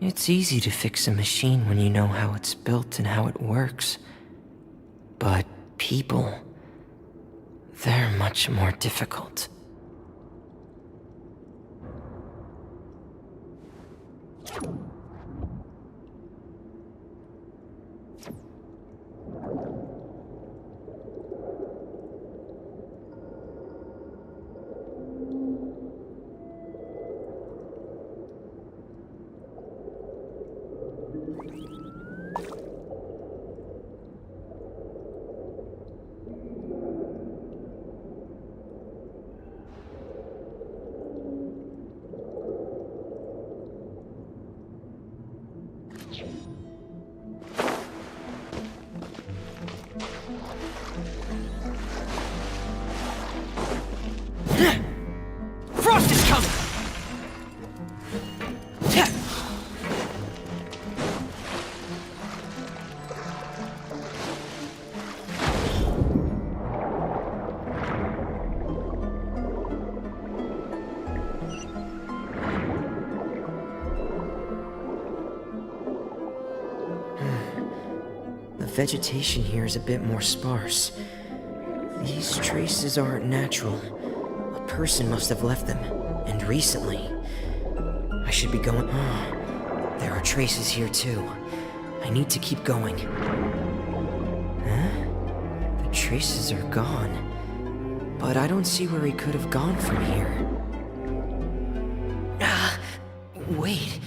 It's easy to fix a machine when you know how it's built and how it works. But people, they're much more difficult. Frost is coming! The vegetation here is a bit more sparse. These traces aren't natural. A person must have left them, and recently. I should be going... There are traces here too. I need to keep going. Huh? The traces are gone. But I don't see where he could have gone from here. Wait.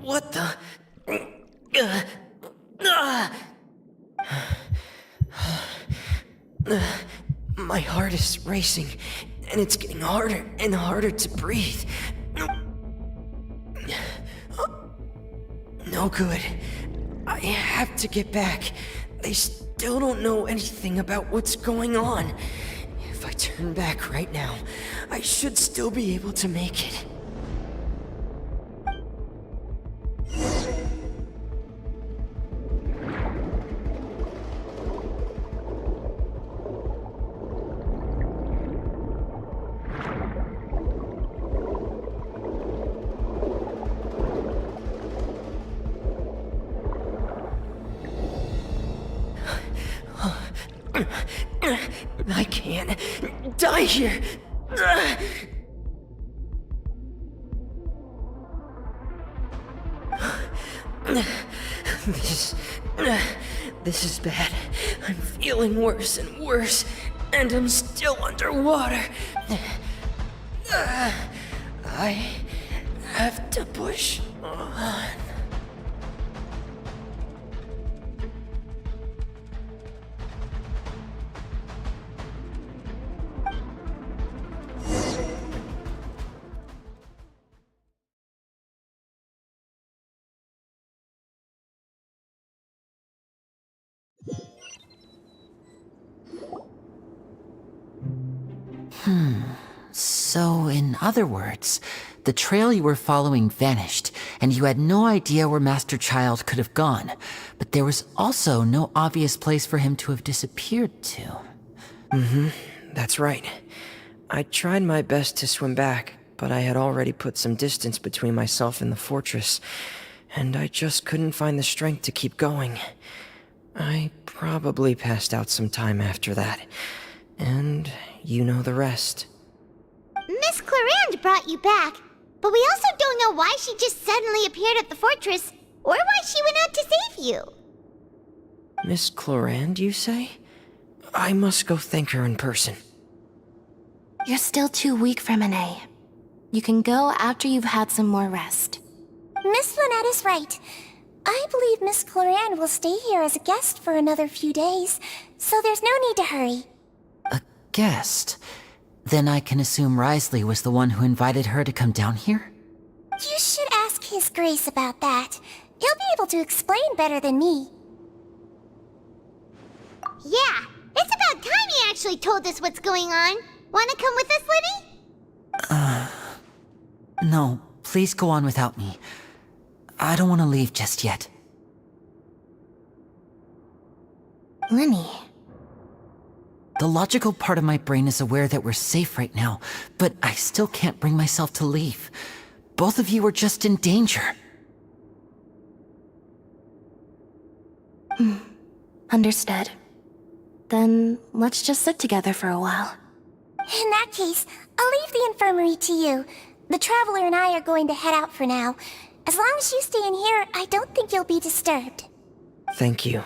What the... My heart is racing, and it's getting harder and harder to breathe. No good. I have to get back. They still don't know anything about what's going on. If I turn back right now, I should still be able to make it. I can't die here. This is bad. I'm feeling worse and worse, and I'm still underwater. I have to push on. So, in other words, the trail you were following vanished, and you had no idea where Master Child could have gone, but there was also no obvious place for him to have disappeared to. That's right. I tried my best to swim back, but I had already put some distance between myself and the fortress, and I just couldn't find the strength to keep going. I probably passed out some time after that, and you know the rest. Miss Clarande brought you back, but we also don't know why she just suddenly appeared at the fortress, or why she went out to save you. Miss Clarande, you say? I must go thank her in person. You're still too weak for Monet. You can go after you've had some more rest. Miss Lynette is right. I believe Miss Clarande will stay here as a guest for another few days, so there's no need to hurry. A guest? Then I can assume Risley was the one who invited her to come down here? You should ask His Grace about that. He'll be able to explain better than me. Yeah, it's about time he actually told us what's going on. Wanna come with us, Libby? No, please go on without me. I don't want to leave just yet. Lemmy. The logical part of my brain is aware that we're safe right now, but I still can't bring myself to leave. Both of you are just in danger. Understood. Then let's just sit together for a while. In that case, I'll leave the infirmary to you. The Traveler and I are going to head out for now. As long as you stay in here, I don't think you'll be disturbed. Thank you.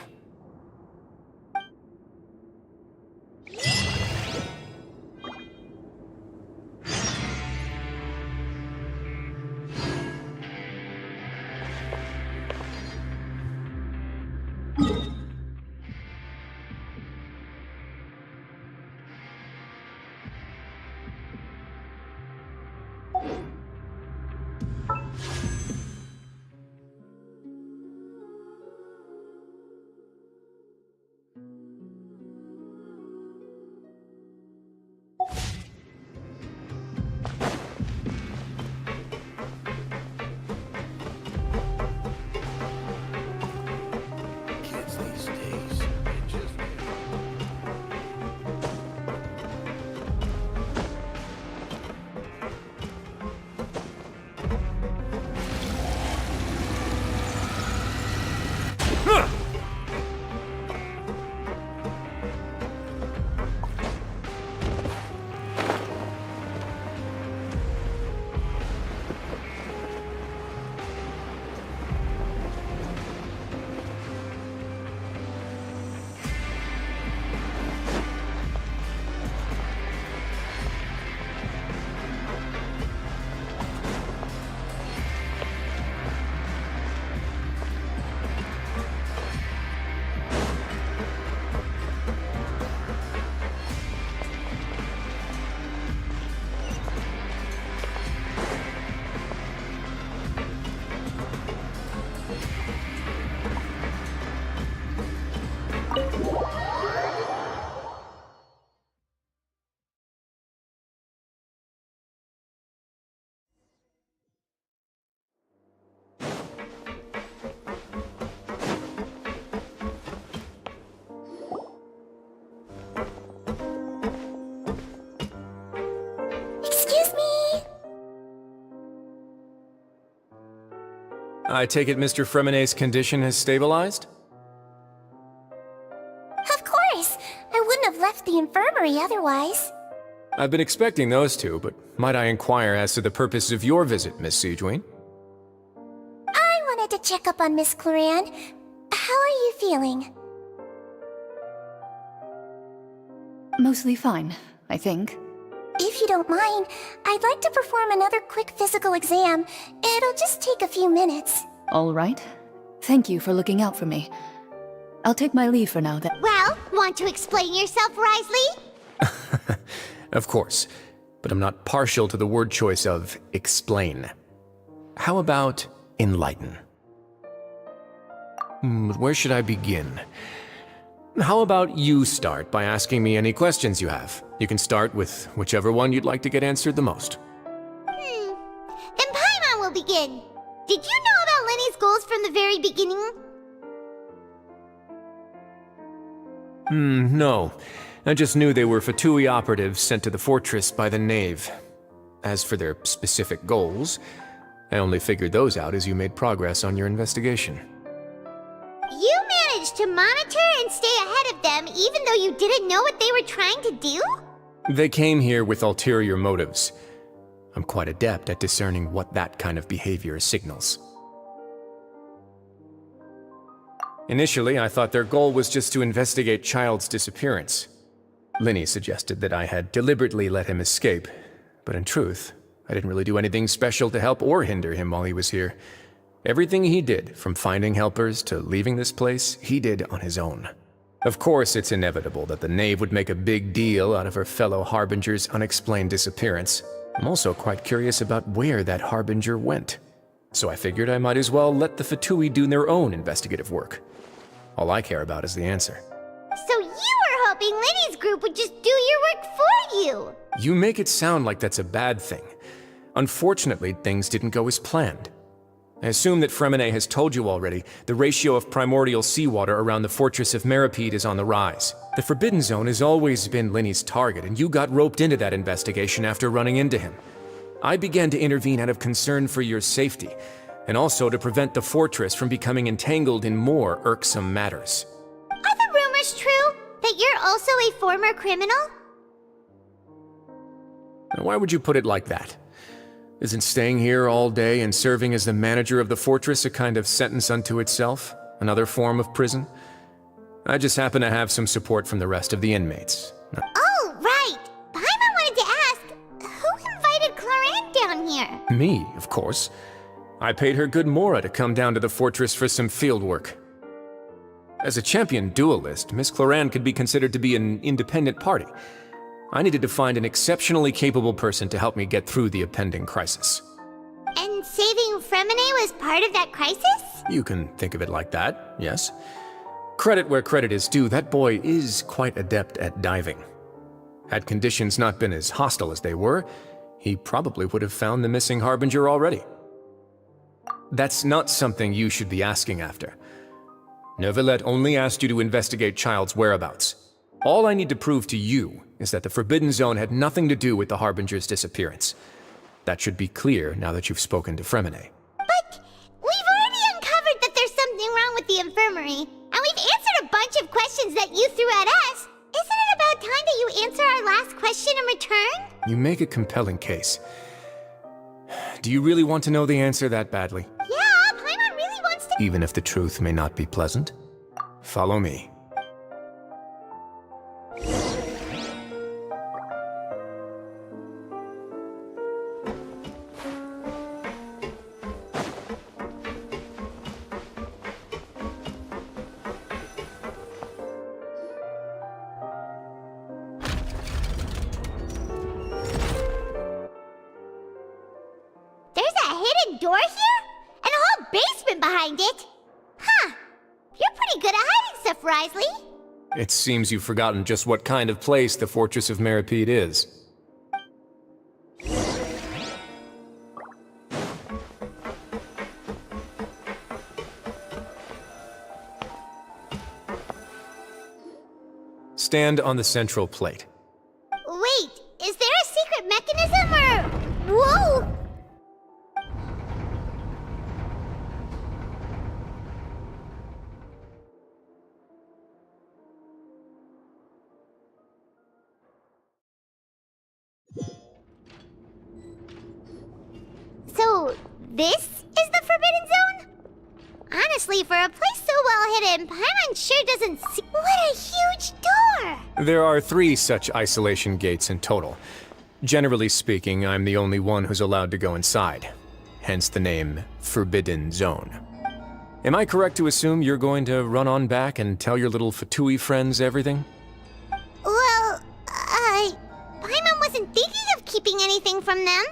I take it Mr. Fremonet's condition has stabilized? Of course! I wouldn't have left the infirmary otherwise. I've been expecting those two, but might I inquire as to the purpose of your visit, Miss Sejuin? I wanted to check up on Miss Clorinde. How are you feeling? Mostly fine, I think. If you don't mind, I'd like to perform another quick physical exam. It'll just take a few minutes. All right. Thank you for looking out for me. I'll take my leave for now then. Well, want to explain yourself, Risley? Of course, but I'm not partial to the word choice of explain. How about enlighten? Where should I begin? How about you start by asking me any questions you have? You can start with whichever one you'd like to get answered the most. Then Paimon will begin. Did you know about Lenny's goals from the very beginning? No. I just knew they were Fatui operatives sent to the fortress by the Knave. As for their specific goals, I only figured those out as you made progress on your investigation. You managed to monitor and stay ahead of them even though you didn't know what they were trying to do? They came here with ulterior motives. I'm quite adept at discerning what that kind of behavior signals. Initially, I thought their goal was just to investigate Child's disappearance. Linny suggested that I had deliberately let him escape, but in truth, I didn't really do anything special to help or hinder him while he was here. Everything he did, from finding helpers to leaving this place, he did on his own. Of course, it's inevitable that the Knave would make a big deal out of her fellow Harbinger's unexplained disappearance. I'm also quite curious about where that Harbinger went. So I figured I might as well let the Fatui do their own investigative work. All I care about is the answer. So you were hoping Lenny's group would just do your work for you! You make it sound like that's a bad thing. Unfortunately, things didn't go as planned. I assume that Fremonet has told you already, the ratio of primordial seawater around the fortress of Meripede is on the rise. The Forbidden Zone has always been Linny's target, and you got roped into that investigation after running into him. I began to intervene out of concern for your safety, and also to prevent the fortress from becoming entangled in more irksome matters. Are the rumors true that you're also a former criminal? Now, why would you put it like that? Isn't staying here all day and serving as the manager of the fortress a kind of sentence unto itself? Another form of prison? I just happen to have some support from the rest of the inmates. Oh, right. Paimon wanted to ask, who invited Cloran down here? Me, of course. I paid her good mora to come down to the fortress for some field work. As a champion duelist, Miss Cloran could be considered to be an independent party. I needed to find an exceptionally capable person to help me get through the impending crisis. And saving Fremine was part of that crisis? You can think of it like that, yes. Credit where credit is due, that boy is quite adept at diving. Had conditions not been as hostile as they were, he probably would have found the missing Harbinger already. That's not something you should be asking after. Neuvillette only asked you to investigate Child's whereabouts. All I need to prove to you is that the Forbidden Zone had nothing to do with the Harbinger's disappearance. That should be clear now that you've spoken to Fremine. But we've already uncovered that there's something wrong with the infirmary, and we've answered a bunch of questions that you threw at us. Isn't it about time that you answer our last question in return? You make a compelling case. Do you really want to know the answer that badly? Yeah, Paimon really wants to— Even if the truth may not be pleasant? Follow me. Door here? And a whole basement behind it? Huh. You're pretty good at hiding stuff, Risley. It seems you've forgotten just what kind of place the Fortress of Meripede is. Stand on the central plate. Wait, is there a secret mechanism or— Whoa! So, this is the Forbidden Zone? Honestly, for a place so well hidden, Paimon sure doesn't see— What a huge door! There are 3 such isolation gates in total. Generally speaking, I'm the only one who's allowed to go inside. Hence the name Forbidden Zone. Am I correct to assume you're going to run on back and tell your little Fatui friends everything? Well, Paimon wasn't thinking of keeping anything from them.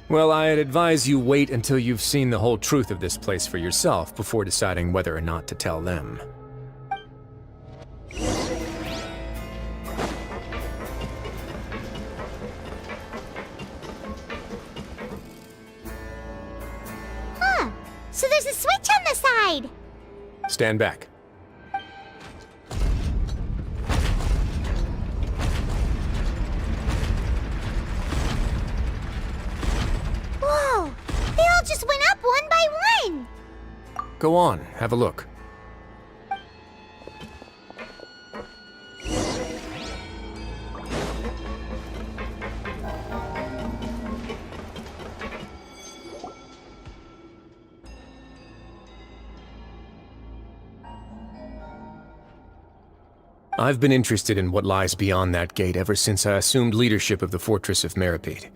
Well, I'd advise you wait until you've seen the whole truth of this place for yourself before deciding whether or not to tell them. Huh. So there's a switch on the side. Stand back. Whoa! They all just went up one by one! Go on, have a look. I've been interested in what lies beyond that gate ever since I assumed leadership of the Fortress of Meripede.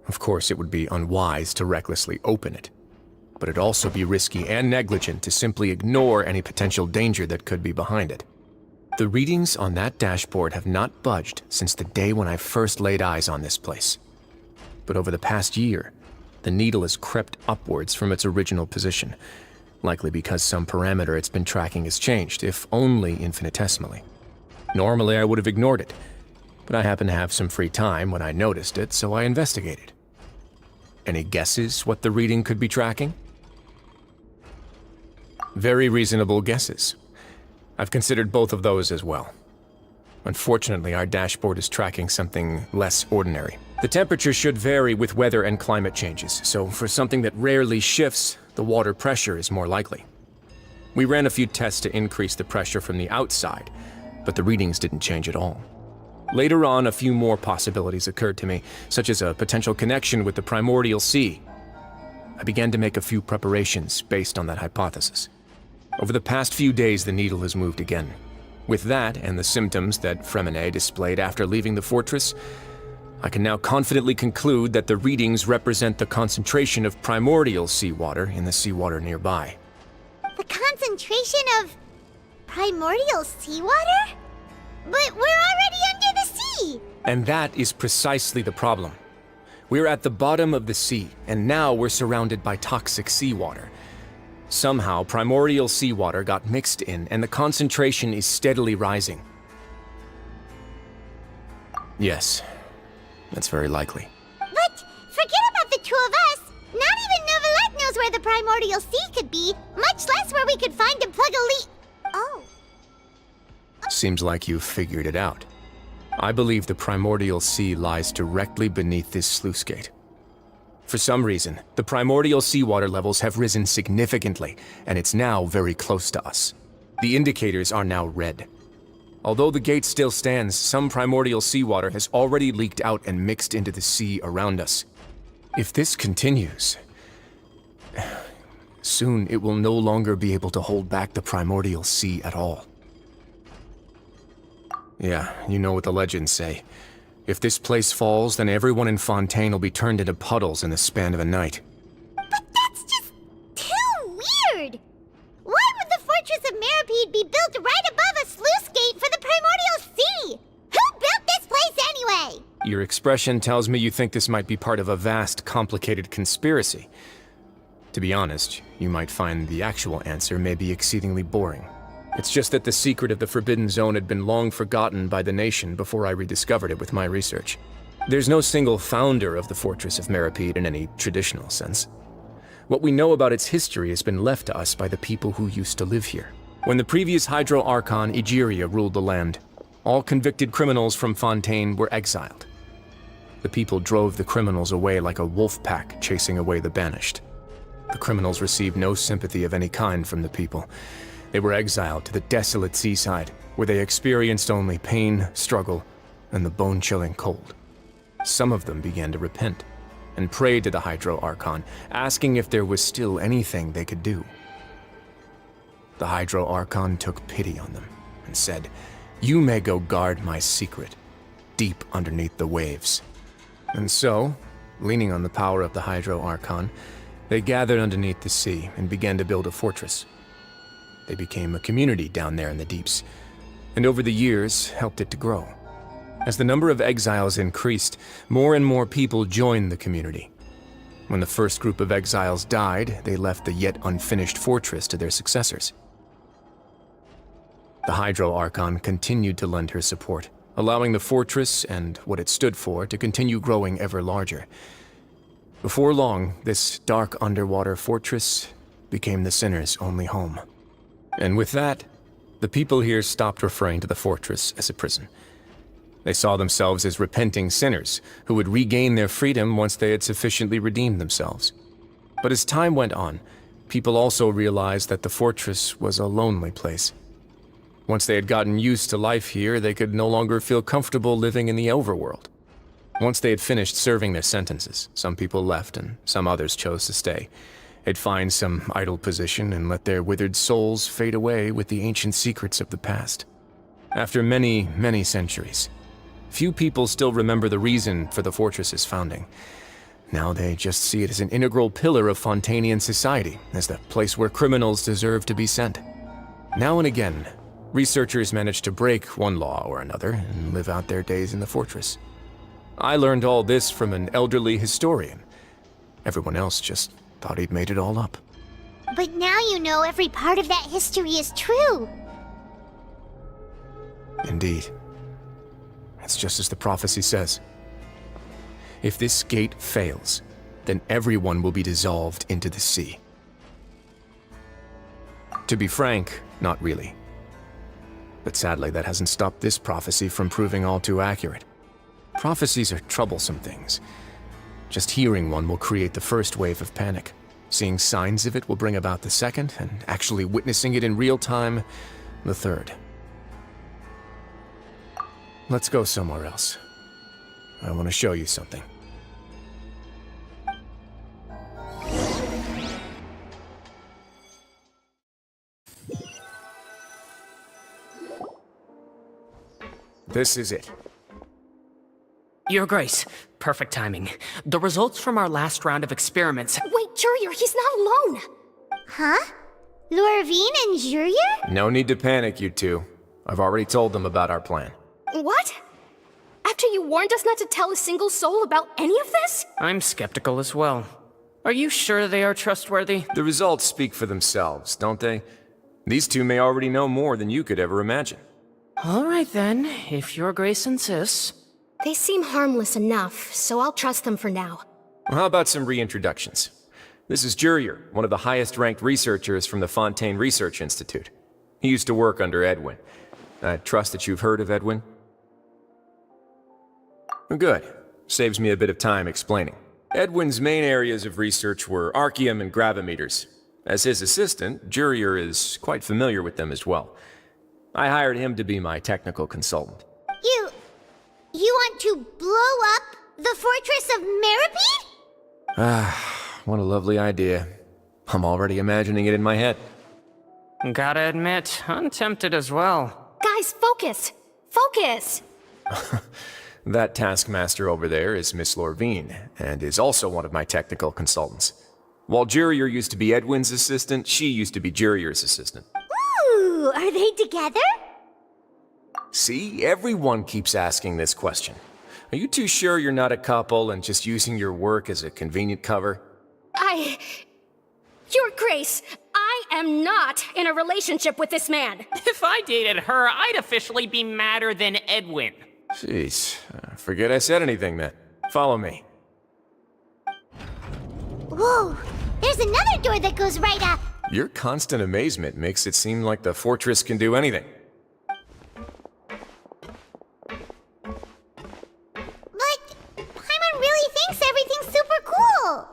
Of course, it would be unwise to recklessly open it, but it'd also be risky and negligent to simply ignore any potential danger that could be behind it. The readings on that dashboard have not budged since the day when I first laid eyes on this place. But over the past year, the needle has crept upwards from its original position, likely because some parameter it's been tracking has changed, if only infinitesimally. Normally, I would have ignored it, but I happened to have some free time when I noticed it, so I investigated. Any guesses what the reading could be tracking? Very reasonable guesses. I've considered both of those as well. Unfortunately, our dashboard is tracking something less ordinary. The temperature should vary with weather and climate changes, so for something that rarely shifts, the water pressure is more likely. We ran a few tests to increase the pressure from the outside, but the readings didn't change at all. Later on, a few more possibilities occurred to me, such as a potential connection with the primordial sea. I began to make a few preparations based on that hypothesis. Over the past few days, the needle has moved again. With that, and the symptoms that Fremine displayed after leaving the fortress, I can now confidently conclude that the readings represent the concentration of primordial seawater in the seawater nearby. The concentration of primordial seawater? But we're already under the sea! And that is precisely the problem. We're at the bottom of the sea, and now we're surrounded by toxic seawater. Somehow, primordial seawater got mixed in, and the concentration is steadily rising. Yes, that's very likely. But forget about the two of us! Not even Novelette knows where the primordial sea could be, much less where we could find and plug a leak. Oh. Seems like you've figured it out. I believe the primordial sea lies directly beneath this sluice gate. For some reason, the primordial seawater levels have risen significantly, and it's now very close to us. The indicators are now red. Although the gate still stands, some primordial seawater has already leaked out and mixed into the sea around us. If this continues, soon it will no longer be able to hold back the primordial sea at all. Yeah, you know what the legends say. If this place falls, then everyone in Fontaine will be turned into puddles in the span of a night. But that's just too weird! Why would the Fortress of Meripede be built right above a sluice gate for the primordial sea? Who built this place anyway? Your expression tells me you think this might be part of a vast, complicated conspiracy. To be honest, you might find the actual answer may be exceedingly boring. It's just that the secret of the Forbidden Zone had been long forgotten by the nation before I rediscovered it with my research. There's no single founder of the Fortress of Meripede in any traditional sense. What we know about its history has been left to us by the people who used to live here. When the previous Hydro Archon Egeria ruled the land, all convicted criminals from Fontaine were exiled. The people drove the criminals away like a wolf pack chasing away the banished. The criminals received no sympathy of any kind from the people. They were exiled to the desolate seaside, where they experienced only pain, struggle, and the bone-chilling cold. Some of them began to repent, and prayed to the Hydro Archon, asking if there was still anything they could do. The Hydro Archon took pity on them, and said, "You may go guard my secret, deep underneath the waves." And so, leaning on the power of the Hydro Archon, they gathered underneath the sea and began to build a fortress. They became a community down there in the deeps, and over the years helped it to grow. As the number of exiles increased, more and more people joined the community. When the first group of exiles died, they left the yet unfinished fortress to their successors. The Hydro Archon continued to lend her support, allowing the fortress and what it stood for to continue growing ever larger. Before long, this dark underwater fortress became the sinner's only home. And with that, the people here stopped referring to the fortress as a prison. They saw themselves as repenting sinners who would regain their freedom once they had sufficiently redeemed themselves. But as time went on, people also realized that the fortress was a lonely place. Once they had gotten used to life here, they could no longer feel comfortable living in the overworld. Once they had finished serving their sentences, some people left and some others chose to stay. They'd find some idle position and let their withered souls fade away with the ancient secrets of the past. After many, many centuries, few people still remember the reason for the fortress's founding. Now they just see it as an integral pillar of Fontainian society, as the place where criminals deserve to be sent. Now and again, researchers manage to break one law or another and live out their days in the fortress. I learned all this from an elderly historian. Everyone else just thought he'd made it all up. But now you know every part of that history is true. Indeed. It's just as the prophecy says. If this gate fails, then everyone will be dissolved into the sea. To be frank, not really. But sadly, that hasn't stopped this prophecy from proving all too accurate. Prophecies are troublesome things. Just hearing one will create the first wave of panic. Seeing signs of it will bring about the second, and actually witnessing it in real time, the third. Let's go somewhere else. I want to show you something. This is it. Your Grace, perfect timing. The results from our last round of experiments. Wait, Jurier, he's not alone! Huh? Lorvine and Jurier? No need to panic, you two. I've already told them about our plan. What? After you warned us not to tell a single soul about any of this? I'm skeptical as well. Are you sure they are trustworthy? The results speak for themselves, don't they? These two may already know more than you could ever imagine. All right then, if Your Grace insists. They seem harmless enough, so I'll trust them for now. Well, how about some reintroductions? This is Jurier, one of the highest-ranked researchers from the Fontaine Research Institute. He used to work under Edwin. I trust that you've heard of Edwin? Good. Saves me a bit of time explaining. Edwin's main areas of research were archeum and gravimeters. As his assistant, Jurier is quite familiar with them as well. I hired him to be my technical consultant. You want to blow up the fortress of Meripede? What a lovely idea. I'm already imagining it in my head. Gotta admit, I'm tempted as well. Guys, focus! Focus! That taskmaster over there is Miss Lorvine, and is also one of my technical consultants. While Jurier used to be Edwin's assistant, she used to be Jurier's assistant. Ooh, are they together? See, everyone keeps asking this question. Are you too sure you're not a couple and just using your work as a convenient cover? Your Grace, I am not in a relationship with this man. If I dated her, I'd officially be madder than Edwin. Jeez, forget I said anything then. Follow me. Whoa, there's another door that goes right up. Your constant amazement makes it seem like the fortress can do anything. But Paimon really thinks everything's super cool.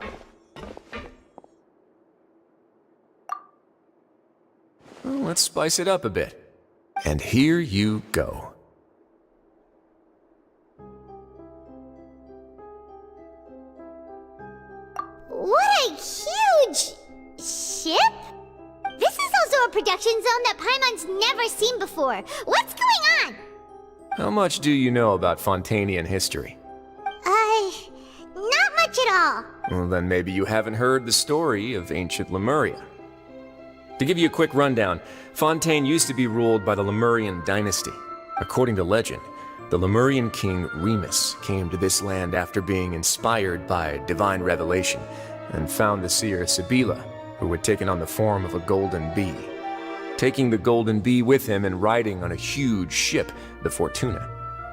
Well, let's spice it up a bit. And here you go. What a huge ship? This is also a production zone that Paimon's never seen before. What's going on? How much do you know about Fontainian history? Not much at all. Well, then maybe you haven't heard the story of ancient Lemuria. To give you a quick rundown, Fontaine used to be ruled by the Lemurian dynasty. According to legend, the Lemurian king Remus came to this land after being inspired by divine revelation and found the seer Sibila, who had taken on the form of a golden bee. Taking the golden bee with him and riding on a huge ship, the Fortuna,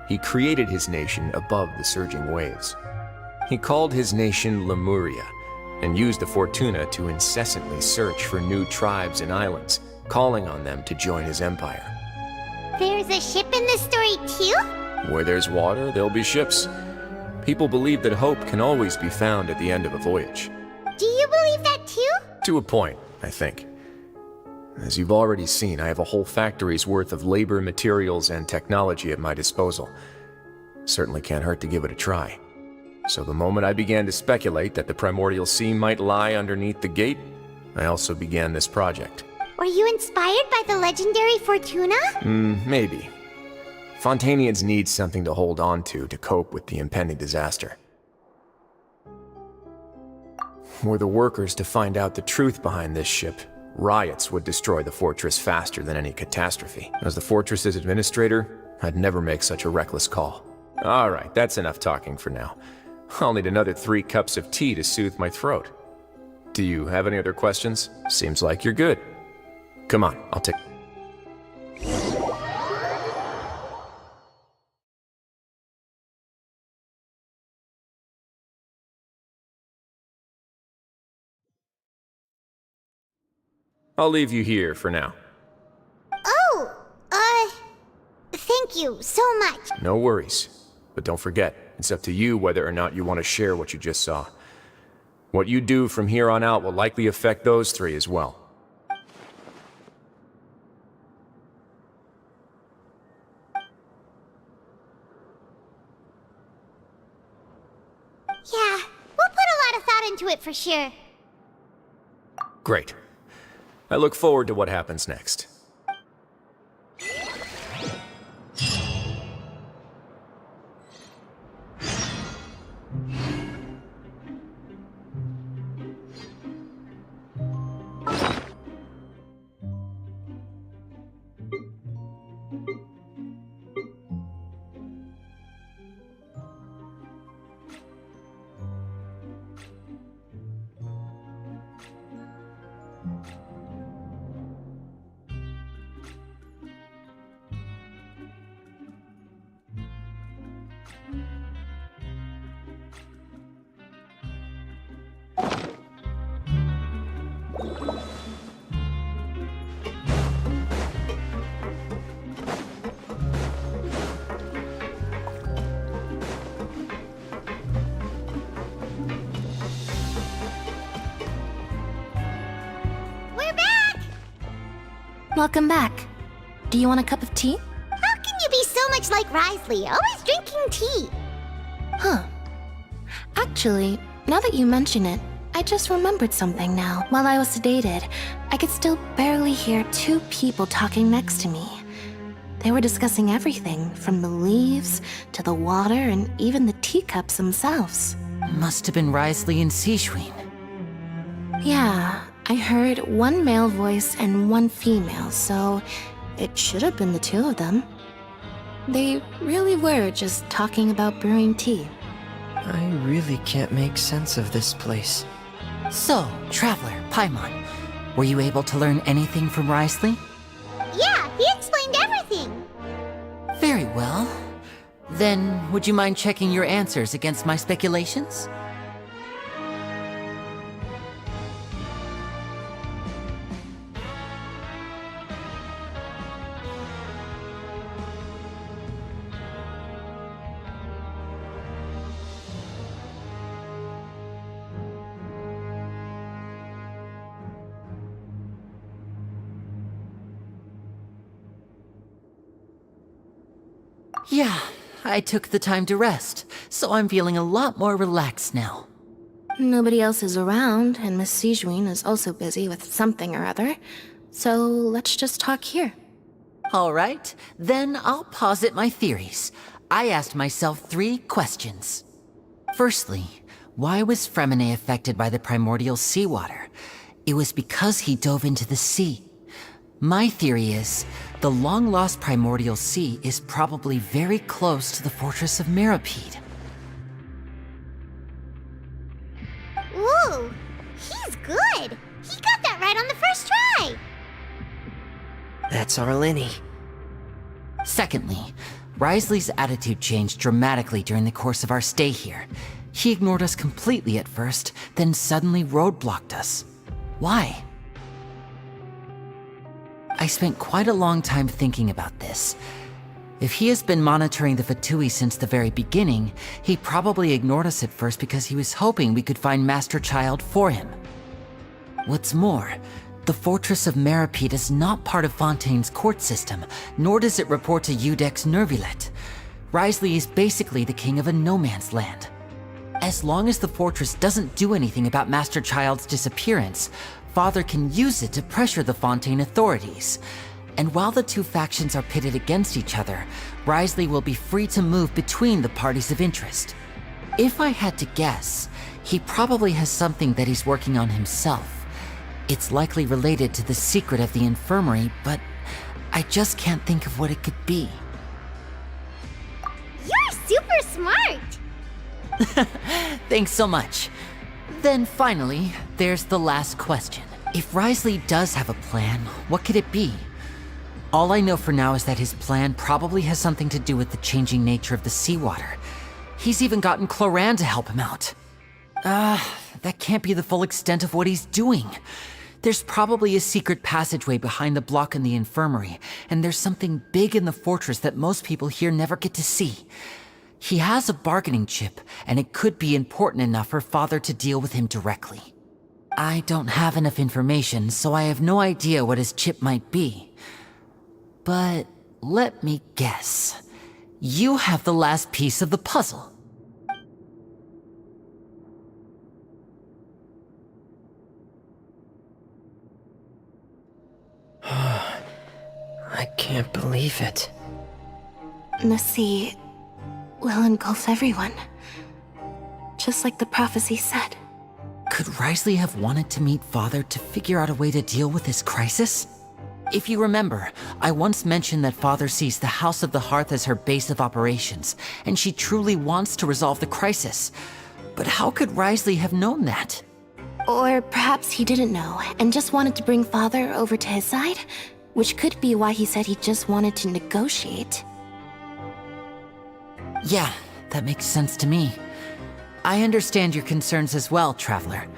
he created his nation above the surging waves. He called his nation Lemuria and used the Fortuna to incessantly search for new tribes and islands, calling on them to join his empire. There's a ship in this story too? Where there's water, there'll be ships. People believe that hope can always be found at the end of a voyage. Do you believe that too? To a point, I think. As you've already seen, I have a whole factory's worth of labor, materials, and technology at my disposal. Certainly can't hurt to give it a try. So the moment I began to speculate that the primordial sea might lie underneath the gate, I also began this project. Were you inspired by the legendary Fortuna? Maybe. Fontainians need something to hold on to cope with the impending disaster. Were the workers to find out the truth behind this ship, riots would destroy the fortress faster than any catastrophe. As the fortress's administrator, I'd never make such a reckless call. All right, that's enough talking for now. I'll need another 3 cups of tea to soothe my throat. Do you have any other questions? Seems like you're good. Come on, I'll take... I'll leave you here for now. Oh, thank you so much. No worries. But don't forget, It's up to you whether or not you want to share what you just saw. What you do from here on out will likely affect those three as well. Yeah, we'll put a lot of thought into it for sure. Great. I look forward to what happens next. We're back! Welcome back. Do you want a cup of tea? How can you be so much like Risley, always drinking tea? Huh. Actually, now that you mention it, I just remembered something now. While I was sedated, I could still barely hear two people talking next to me. They were discussing everything, from the leaves to the water and even the teacups themselves. Must have been Risley and Sishwin. Yeah, I heard one male voice and one female, so it should have been the two of them. They really were just talking about brewing tea. I really can't make sense of this place. So, Traveler, Paimon, were you able to learn anything from Risley? Yeah, he explained everything. Very well. Then, would you mind checking your answers against my speculations? Yeah, I took the time to rest, so I'm feeling a lot more relaxed now. Nobody else is around, and Miss Sijwin is also busy with something or other, so let's just talk here. All right, then I'll posit my theories. I asked myself 3 questions. Firstly, why was Fremine affected by the primordial seawater? It was because he dove into the sea. My theory is, the long-lost primordial sea is probably very close to the fortress of Meripede. Ooh, he's good. He got that right on the first try. That's our Linny. Secondly, Risley's attitude changed dramatically during the course of our stay here. He ignored us completely at first, then suddenly roadblocked us. Why? I spent quite a long time thinking about this. If he has been monitoring the Fatui since the very beginning, he probably ignored us at first because he was hoping we could find Master Child for him. What's more, the Fortress of Meripede is not part of Fontaine's court system, nor does it report to Udex Nervulet. Risley is basically the king of a no-man's land. As long as the fortress doesn't do anything about Master Child's disappearance, Father can use it to pressure the Fontaine authorities. And while the two factions are pitted against each other, Risley will be free to move between the parties of interest. If I had to guess, he probably has something that he's working on himself. It's likely related to the secret of the infirmary, but I just can't think of what it could be. You're super smart. Thanks so much. Then finally, there's the last question. If Risley does have a plan, what could it be? All I know for now is that his plan probably has something to do with the changing nature of the seawater. He's even gotten Cloran to help him out. That can't be the full extent of what he's doing. There's probably a secret passageway behind the block in the infirmary, and there's something big in the fortress that most people here never get to see. He has a bargaining chip, and it could be important enough for Father to deal with him directly. I don't have enough information, so I have no idea what his chip might be. But let me guess. You have the last piece of the puzzle. I can't believe it. The sea will engulf everyone. Just like the prophecy said. Could Risley have wanted to meet Father to figure out a way to deal with this crisis? If you remember, I once mentioned that Father sees the House of the Hearth as her base of operations, and she truly wants to resolve the crisis. But how could Risley have known that? Or perhaps he didn't know and just wanted to bring Father over to his side? Which could be why he said he just wanted to negotiate. Yeah, that makes sense to me. I understand your concerns as well, Traveler.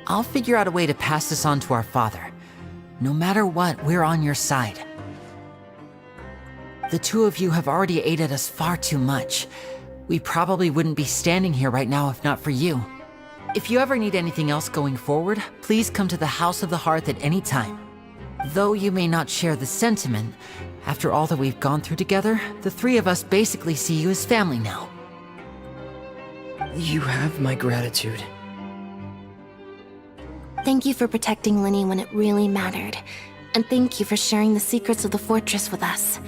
I'll figure out a way to pass this on to our father. No matter what, we're on your side. The two of you have already aided us far too much. We probably wouldn't be standing here right now if not for you. If you ever need anything else going forward, please come to the House of the Hearth at any time. Though you may not share the sentiment, after all that we've gone through together, the three of us basically see you as family now. You have my gratitude. Thank you for protecting Linny when it really mattered. And thank you for sharing the secrets of the fortress with us.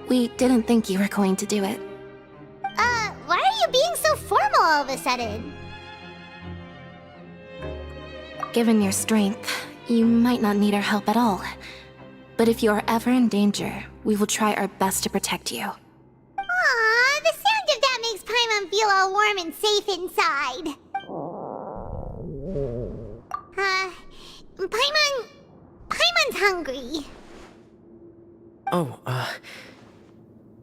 We didn't think you were going to do it. Why are you being so formal all of a sudden? Given your strength, you might not need our help at all. But if you are ever in danger, we will try our best to protect you. Aww, the sound of that makes Paimon feel all warm and safe inside. Paimon's hungry. Oh,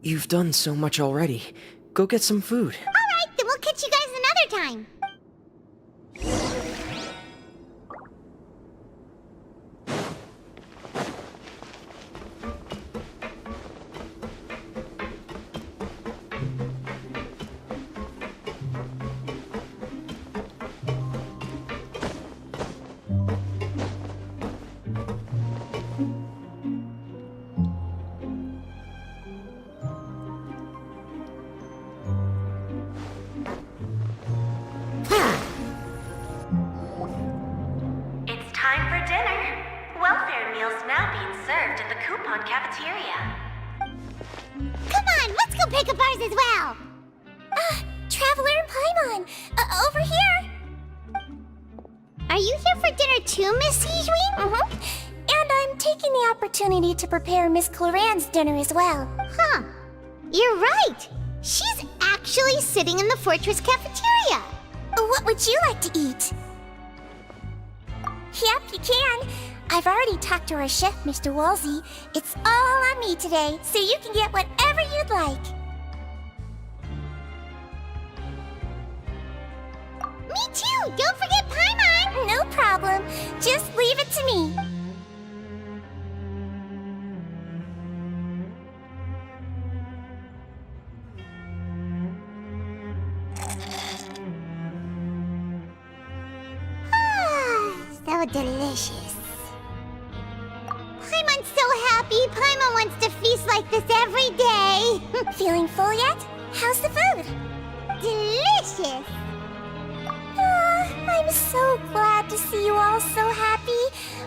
you've done so much already. Go get some food. Alright, then we'll catch you guys another time. It's time for dinner. Welfare meals now being served in the coupon cafeteria. Come on, let's go pick up ours as well. Traveler and Paimon, over here. Are you here for dinner too, Miss Sijui? And I'm taking the opportunity to prepare Miss Cloran's dinner as well. Huh. You're right. She's actually sitting in the fortress cafeteria. What would you like to eat? Yep, you can. I've already talked to our chef, Mr. Wolsey. It's all on me today, so you can get whatever you'd like. Me too! Don't forget Paimon! No problem. Just leave it to me. So delicious. Paimon's so happy. Paimon wants to feast like this every day. Feeling full yet? How's the food? Delicious. I'm so glad to see you all so happy.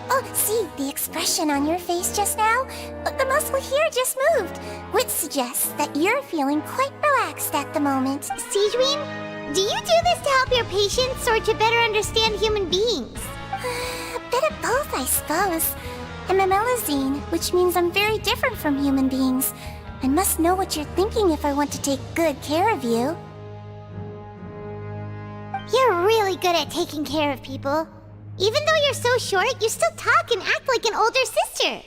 Oh, see, the expression on your face just now? The muscle here just moved, which suggests that you're feeling quite relaxed at the moment. Sijui, do you do this to help your patients or to better understand human beings? A bit of both, I suppose. I'm a Melazine, which means I'm very different from human beings. I must know what you're thinking if I want to take good care of you. You're really good at taking care of people. Even though you're so short, you still talk and act like an older sister.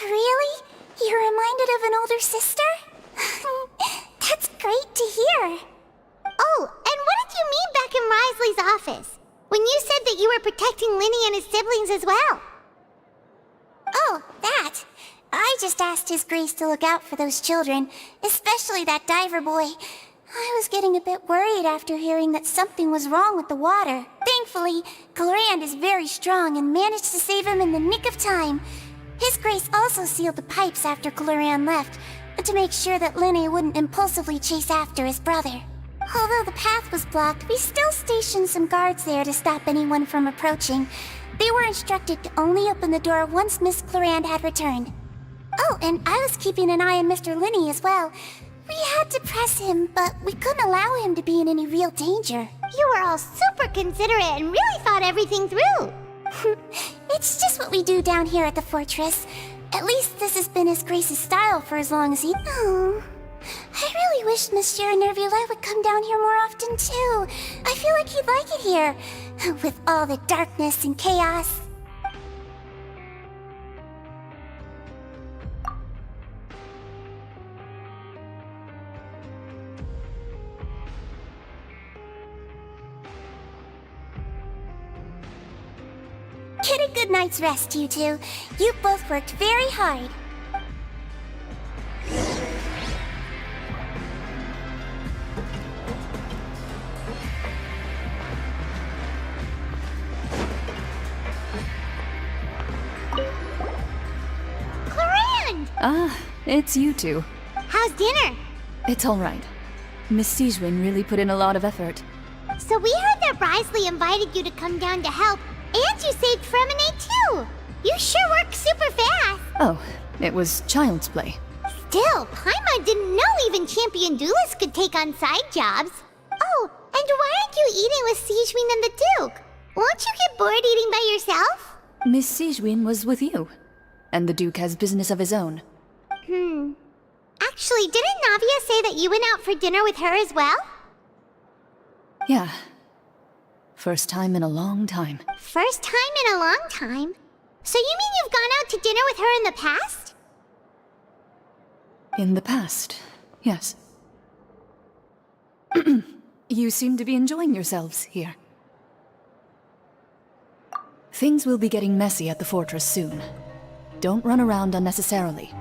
Really? You're reminded of an older sister? That's great to hear. Oh, and what did you mean back in Risley's office? When you said that you were protecting Linny and his siblings as well. Oh, that. I just asked His Grace to look out for those children, especially that diver boy. I was getting a bit worried after hearing that something was wrong with the water. Thankfully, Glorand is very strong and managed to save him in the nick of time. His Grace also sealed the pipes after Glorand left, to make sure that Linne wouldn't impulsively chase after his brother. Although the path was blocked, we still stationed some guards there to stop anyone from approaching. They were instructed to only open the door once Miss Glorand had returned. Oh, and I was keeping an eye on Mr. Linne as well. We had to press him, but we couldn't allow him to be in any real danger. You were all super considerate and really thought everything through. It's just what we do down here at the fortress. At least this has been His Grace's style for as long as he... Oh, I really wish Monsieur Nervula would come down here more often too. I feel like he'd like it here, with all the darkness and chaos. Get a good night's rest, you two. You both worked very hard. Glorand! Ah, it's you two. How's dinner? It's alright. Miss Sijwin really put in a lot of effort. So we heard that Brisley invited you to come down to help, and you saved Fremine too! You sure work super fast! Oh, it was child's play. Still, Paimon didn't know even champion duelists could take on side jobs. Oh, and why aren't you eating with Sijwin and the Duke? Won't you get bored eating by yourself? Miss Sijwin was with you. And the Duke has business of his own. Actually, didn't Navia say that you went out for dinner with her as well? Yeah. First time in a long time. First time in a long time? So you mean you've gone out to dinner with her in the past? In the past, yes. You seem to be enjoying yourselves here. Things will be getting messy at the fortress soon. Don't run around unnecessarily.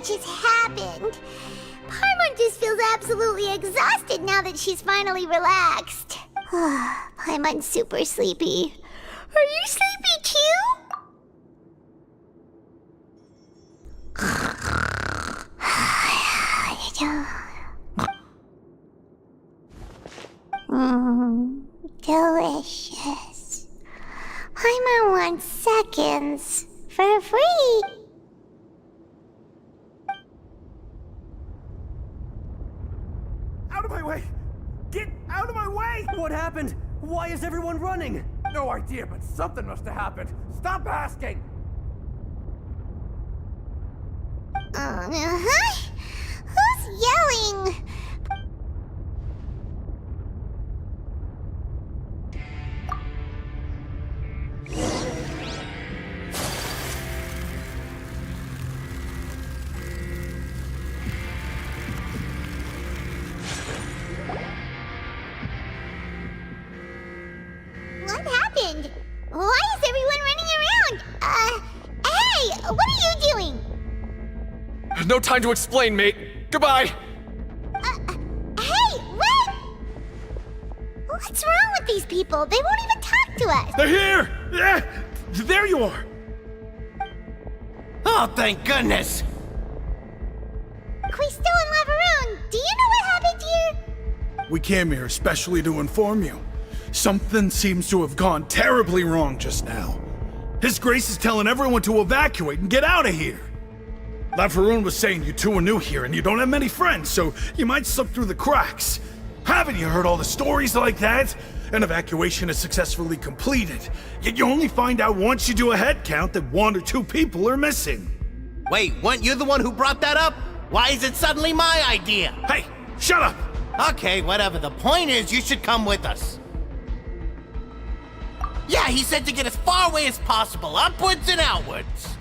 Has happened. Paimon just feels absolutely exhausted now that she's finally relaxed. Paimon's super sleepy. Are you sleepy too? Delicious. Paimon wants seconds for free. Out of my way! Get out of my way! What happened? Why is everyone running? No idea, but something must have happened. Stop asking! Who's yelling? What happened? Why is everyone running around? No time to explain, mate. Goodbye! Hey, wait! What's wrong with these people? They won't even talk to us! They're here! Yeah, there you are! Oh, thank goodness! Quisto and Laveroon, do you know what happened here? We came here especially to inform you. Something seems to have gone terribly wrong just now. His Grace is telling everyone to evacuate and get out of here. Laveroon was saying you two are new here and you don't have many friends, so you might slip through the cracks. Haven't you heard all the stories like that? An evacuation is successfully completed, yet you only find out once you do a head count that 1 or 2 people are missing. Wait, weren't you the one who brought that up? Why is it suddenly my idea? Hey, shut up! Okay, whatever. The point is, you should come with us. Yeah, he said to get as far away as possible, upwards and outwards.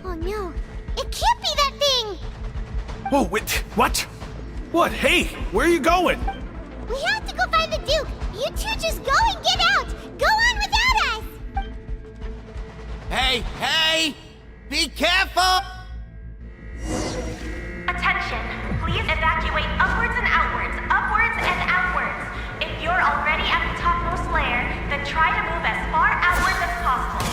Oh no, it can't be that thing! Whoa, wait, what? What? Hey, where are you going? We have to go find the Duke! You two just go and get out! Go on without us! Hey, hey! Be careful! Attention, please evacuate upwards and outwards, upwards and outwards. If you're already at the topmost layer, then try to move as far outwards as possible.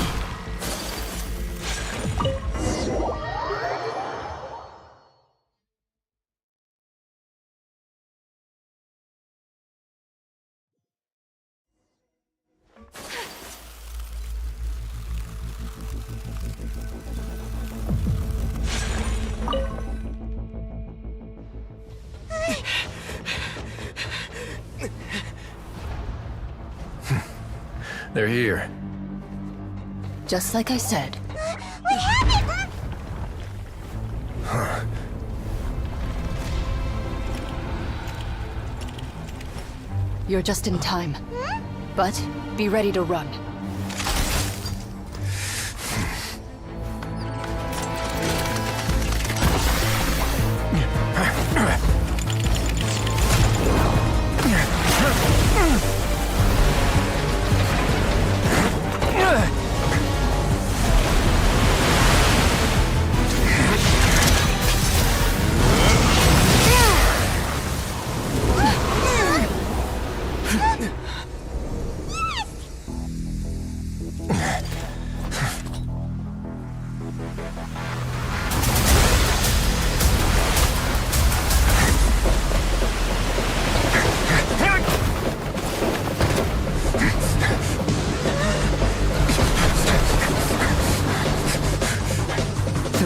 They're here. Just like I said. We have it! You're just in time. But be ready to run.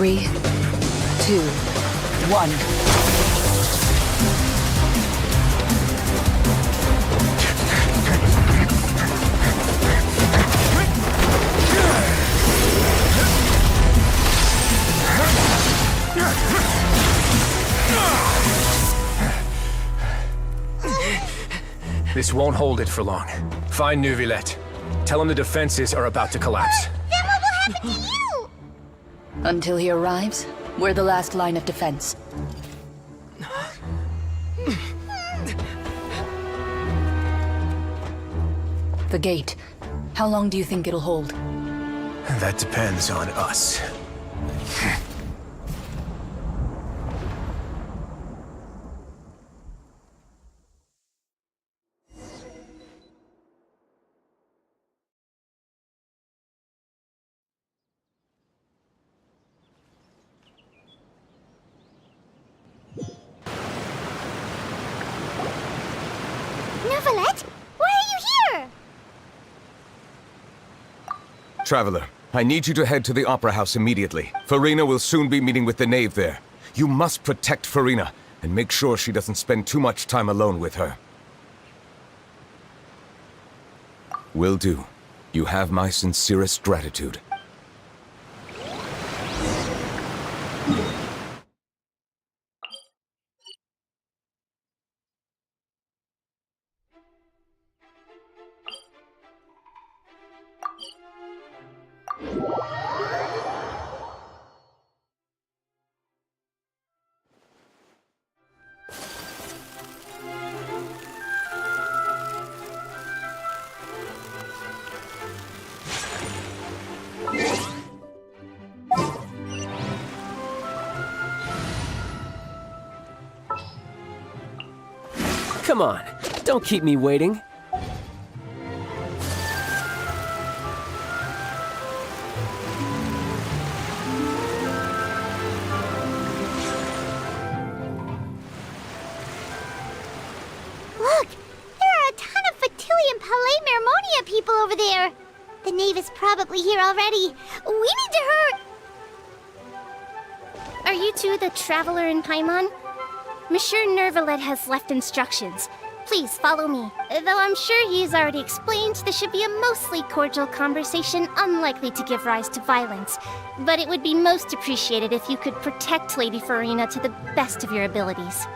Three, 2, 1. This won't hold it for long. Find Neuvillette. Tell him the defenses are about to collapse. Then what will happen to you? Until he arrives, we're the last line of defense. The gate. How long do you think it'll hold? That depends on us. Neuvillette? Why are you here? Traveler, I need you to head to the Opera House immediately. Farina will soon be meeting with the knave there. You must protect Farina, and make sure she doesn't spend too much time alone with her. Will do. You have my sincerest gratitude. Come on, don't keep me waiting. Look! There are a ton of Fatui and Palais Mermonia people over there! The knave is probably here already. We need to hurry! Are you two the Traveler and Paimon? Monsieur Nervalet has left instructions. Please follow me. Though I'm sure he's already explained, this should be a mostly cordial conversation, unlikely to give rise to violence. But it would be most appreciated if you could protect Lady Farina to the best of your abilities.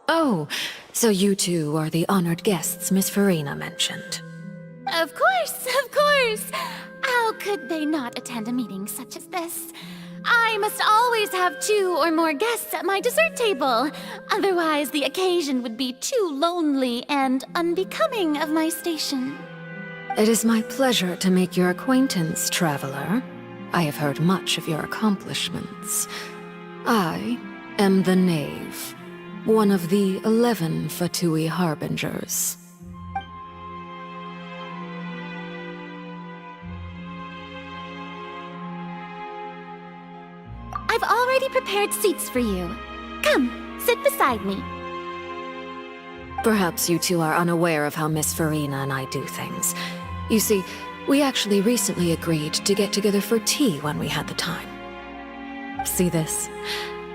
Oh, so you two are the honored guests Miss Farina mentioned. Of course, of course! How could they not attend a meeting such as this? I must always have 2 or more guests at my dessert table. Otherwise, the occasion would be too lonely and unbecoming of my station. It is my pleasure to make your acquaintance, traveler. I have heard much of your accomplishments. I am the Knave, one of the 11 Fatui Harbingers. I've already prepared seats for you. Come, sit beside me. Perhaps you two are unaware of how Miss Farina and I do things. You see, we actually recently agreed to get together for tea when we had the time. See this?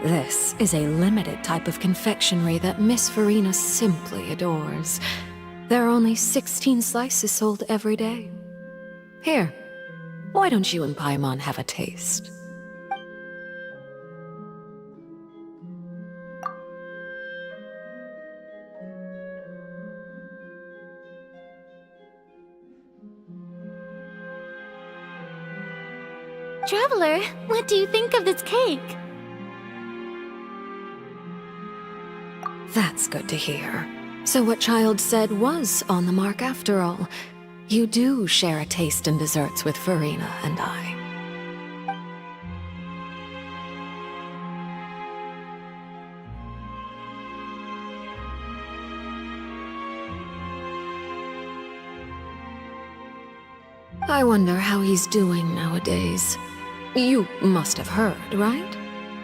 This is a limited type of confectionery that Miss Farina simply adores. There are only 16 slices sold every day. Here, why don't you and Paimon have a taste? Traveler, what do you think of this cake? That's good to hear. So what Child said was on the mark after all. You do share a taste in desserts with Farina and I. I wonder how he's doing nowadays. You must have heard, right?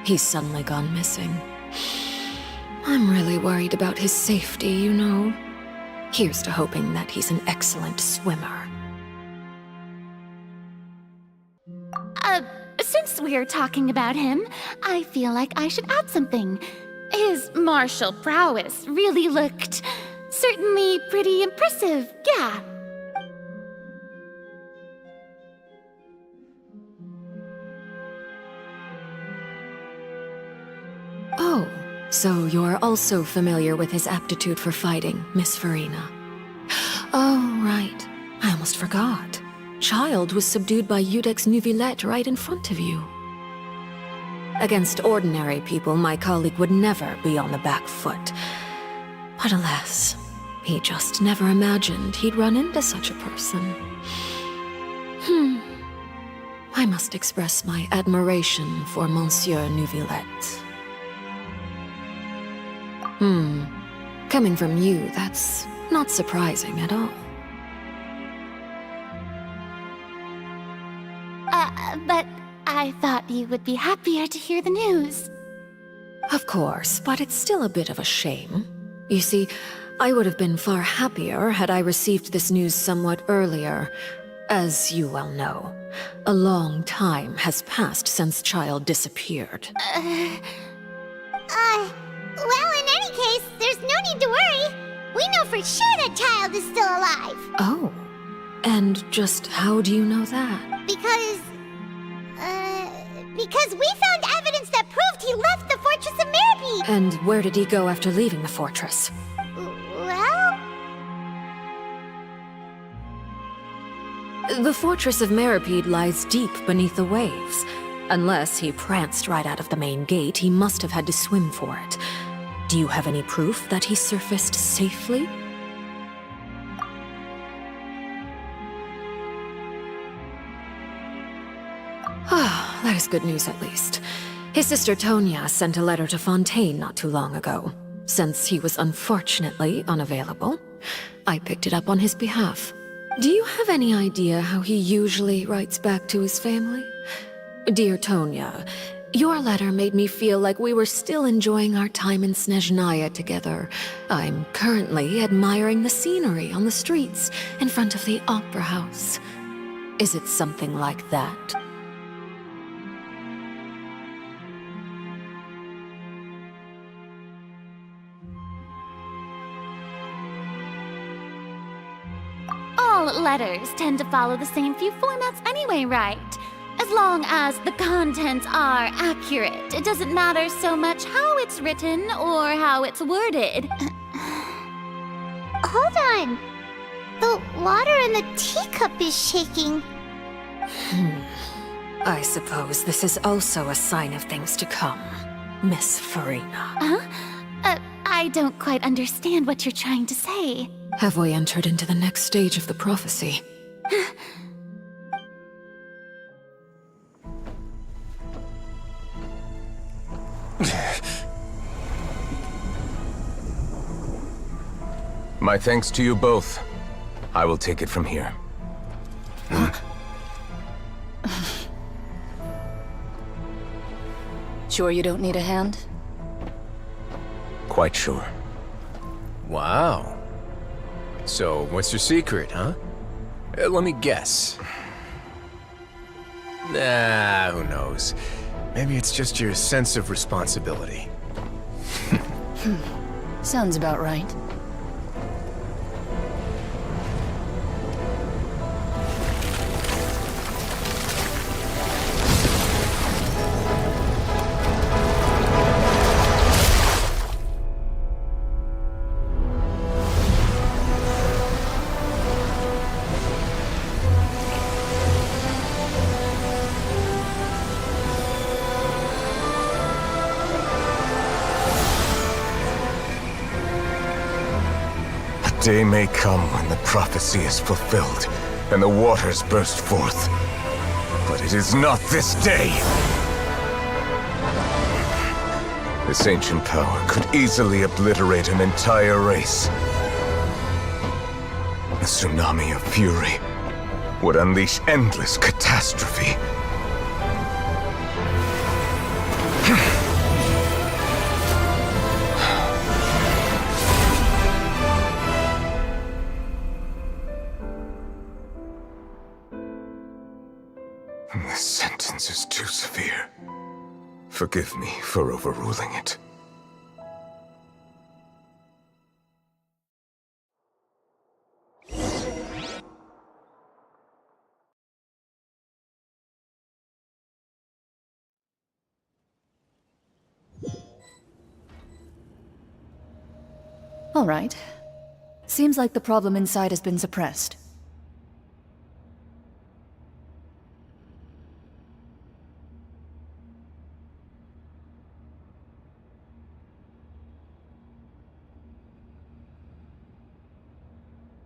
He's suddenly gone missing. I'm really worried about his safety, you know. Here's to hoping that he's an excellent swimmer. Since we're talking about him, I feel like I should add something. His martial prowess really looked certainly pretty impressive, yeah. Oh, so you're also familiar with his aptitude for fighting, Miss Farina. Oh, right. I almost forgot. Child was subdued by Udex Nuvillette right in front of you. Against ordinary people, my colleague would never be on the back foot. But alas, he just never imagined he'd run into such a person. I must express my admiration for Monsieur Nuvillette. Coming from you, that's not surprising at all. But I thought you would be happier to hear the news. Of course, but it's still a bit of a shame. You see, I would have been far happier had I received this news somewhat earlier. As you well know, a long time has passed since Child disappeared. Well, in any case, there's no need to worry. We know for sure that Child is still alive. Oh, and just how do you know that? Because we found evidence that proved he left the Fortress of Merope. And where did he go after leaving the fortress? Well... The fortress of Meripede lies deep beneath the waves. Unless he pranced right out of the main gate, he must have had to swim for it. Do you have any proof that he surfaced safely? Ah, that is good news at least. His sister Tonya sent a letter to Fontaine not too long ago. Since he was unfortunately unavailable, I picked it up on his behalf. Do you have any idea how he usually writes back to his family? Dear Tonya, your letter made me feel like we were still enjoying our time in Snezhnaya together. I'm currently admiring the scenery on the streets in front of the opera house. Is it something like that? All letters tend to follow the same few formats anyway, right? As long as the contents are accurate, it doesn't matter so much how it's written or how it's worded. Hold on. The water in the teacup is shaking. I suppose this is also a sign of things to come, Miss Farina. Huh? I don't quite understand what you're trying to say. Have we entered into the next stage of the prophecy? My thanks to you both. I will take it from here. Sure you don't need a hand? Quite sure. Wow. So, what's your secret, huh? Let me guess. Nah, who knows? Maybe it's just your sense of responsibility. Sounds about right. Day may come when the prophecy is fulfilled, and the waters burst forth. But it is not this day! This ancient power could easily obliterate an entire race. A tsunami of fury would unleash endless catastrophe. This sentence is too severe. Forgive me for overruling it. All right. Seems like the problem inside has been suppressed.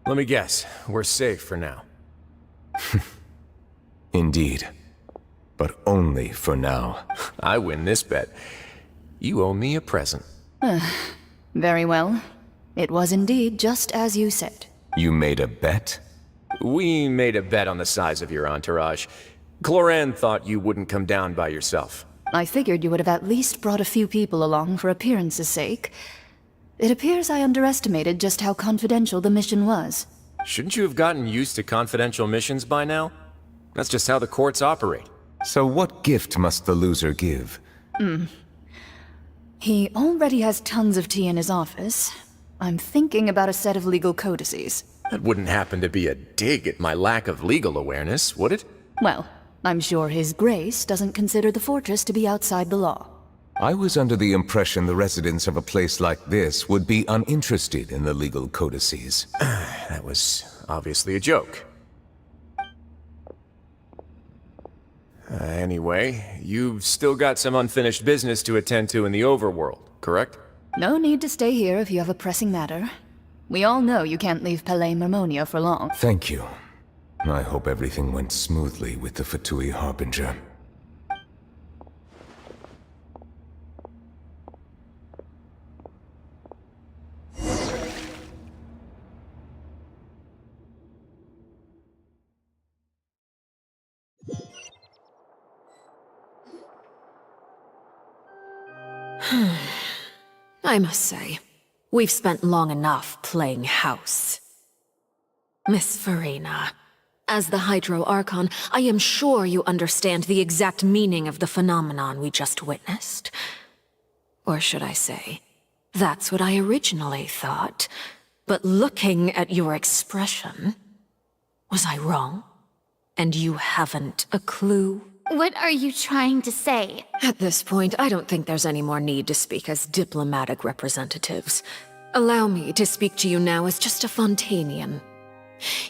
Let me guess, we're safe for now. Indeed. But only for now. I win this bet. You owe me a present. Very well. It was indeed just as you said. You made a bet? We made a bet on the size of your entourage. Cloran thought you wouldn't come down by yourself. I figured you would have at least brought a few people along for appearance's sake. It appears I underestimated just how confidential the mission was. Shouldn't you have gotten used to confidential missions by now? That's just how the courts operate. So what gift must the loser give? He already has tons of tea in his office. I'm thinking about a set of legal codices. That wouldn't happen to be a dig at my lack of legal awareness, would it? Well, I'm sure His Grace doesn't consider the fortress to be outside the law. I was under the impression the residents of a place like this would be uninterested in the legal codices. That was obviously a joke. Anyway, you've still got some unfinished business to attend to in the overworld, correct? No need to stay here if you have a pressing matter. We all know you can't leave Palais Mermonia for long. Thank you. I hope everything went smoothly with the Fatui Harbinger. I must say, we've spent long enough playing house. Miss Farina, as the Hydro Archon, I am sure you understand the exact meaning of the phenomenon we just witnessed. Or should I say, that's what I originally thought. But looking at your expression, was I wrong? And you haven't a clue? What are you trying to say? At this point, I don't think there's any more need to speak as diplomatic representatives. Allow me to speak to you now as just a Fontanian.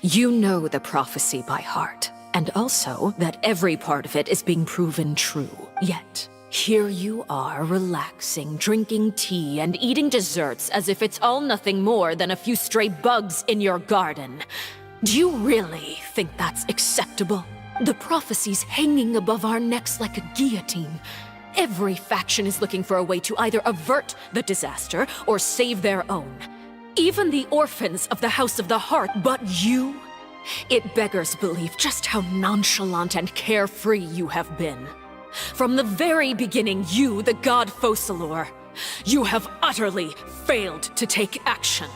You know the prophecy by heart, and also that every part of it is being proven true. Yet, here you are relaxing, drinking tea, and eating desserts as if it's all nothing more than a few stray bugs in your garden. Do you really think that's acceptable? The prophecy's hanging above our necks like a guillotine. Every faction is looking for a way to either avert the disaster or save their own. Even the orphans of the House of the Hearth, but you? It beggars belief just how nonchalant and carefree you have been. From the very beginning, you, the god Focalor, you have utterly failed to take action.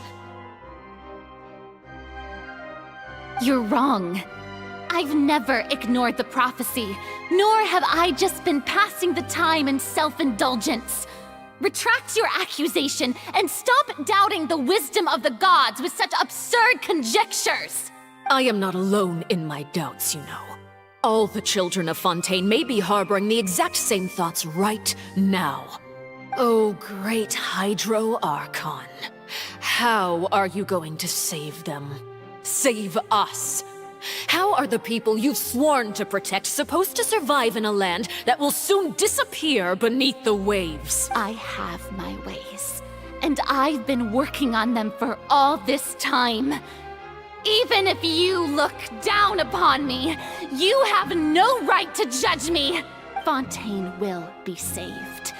You're wrong. I've never ignored the prophecy, nor have I just been passing the time in self-indulgence. Retract your accusation and stop doubting the wisdom of the gods with such absurd conjectures! I am not alone in my doubts, you know. All the children of Fontaine may be harboring the exact same thoughts right now. Oh, great Hydro Archon. How are you going to save them? Save us? How are the people you've sworn to protect supposed to survive in a land that will soon disappear beneath the waves? I have my ways, and I've been working on them for all this time. Even if you look down upon me, you have no right to judge me. Fontaine will be saved.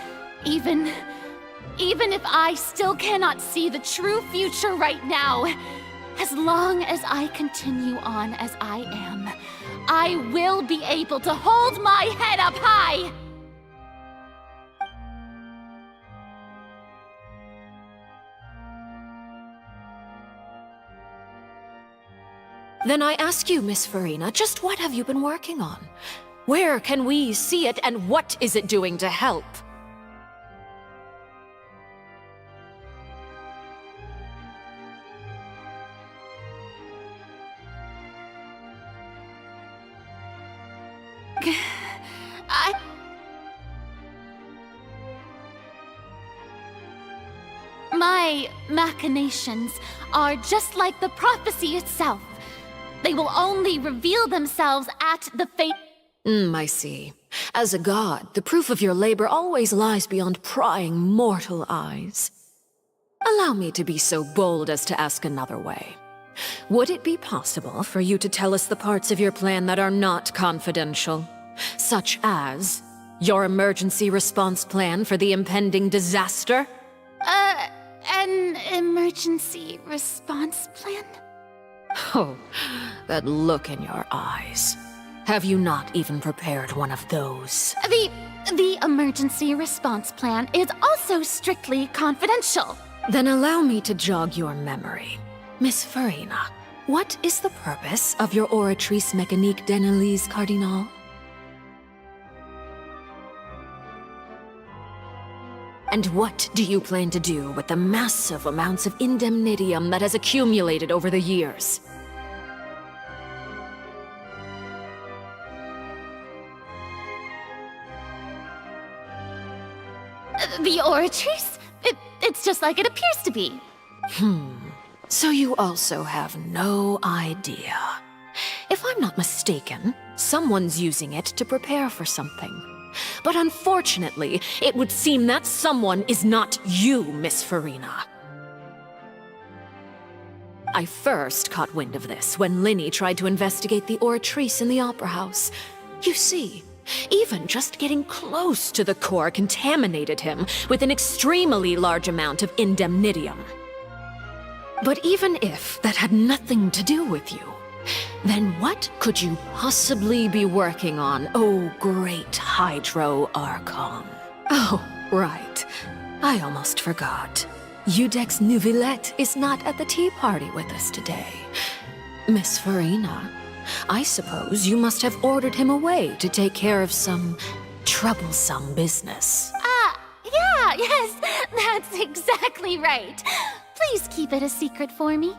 Even if I still cannot see the true future right now, as long as I continue on as I am, I will be able to hold my head up high! Then I ask you, Miss Farina, just what have you been working on? Where can we see it, and what is it doing to help? My machinations are just like the prophecy itself. They will only reveal themselves at the fate. I see. As a god, the proof of your labor always lies beyond prying mortal eyes. Allow me to be so bold as to ask another way. Would it be possible for you to tell us the parts of your plan that are not confidential? Such as your emergency response plan for the impending disaster? An emergency response plan? Oh, that look in your eyes. Have you not even prepared one of those? The emergency response plan is also strictly confidential. Then allow me to jog your memory. Miss Farina, what is the purpose of your Oratrice Mécanique d'Analyse Cardinal? And what do you plan to do with the massive amounts of indemnitium that has accumulated over the years? The Oratrice? It's just like it appears to be. So you also have no idea. If I'm not mistaken, Someone's using it to prepare for something. But unfortunately, it would seem that someone is not you, Miss Farina. I first caught wind of this when Linny tried to investigate the oratrice in the Opera House. You see, even just getting close to the core contaminated him with an extremely large amount of indemnitium. But even if that had nothing to do with you, then what could you possibly be working on, oh great Hydro Archon? Oh, right. I almost forgot. Udex Neuvillette is not at the tea party with us today. Miss Farina, I suppose you must have ordered him away to take care of some troublesome business. Yes, that's exactly right. Please keep it a secret for me.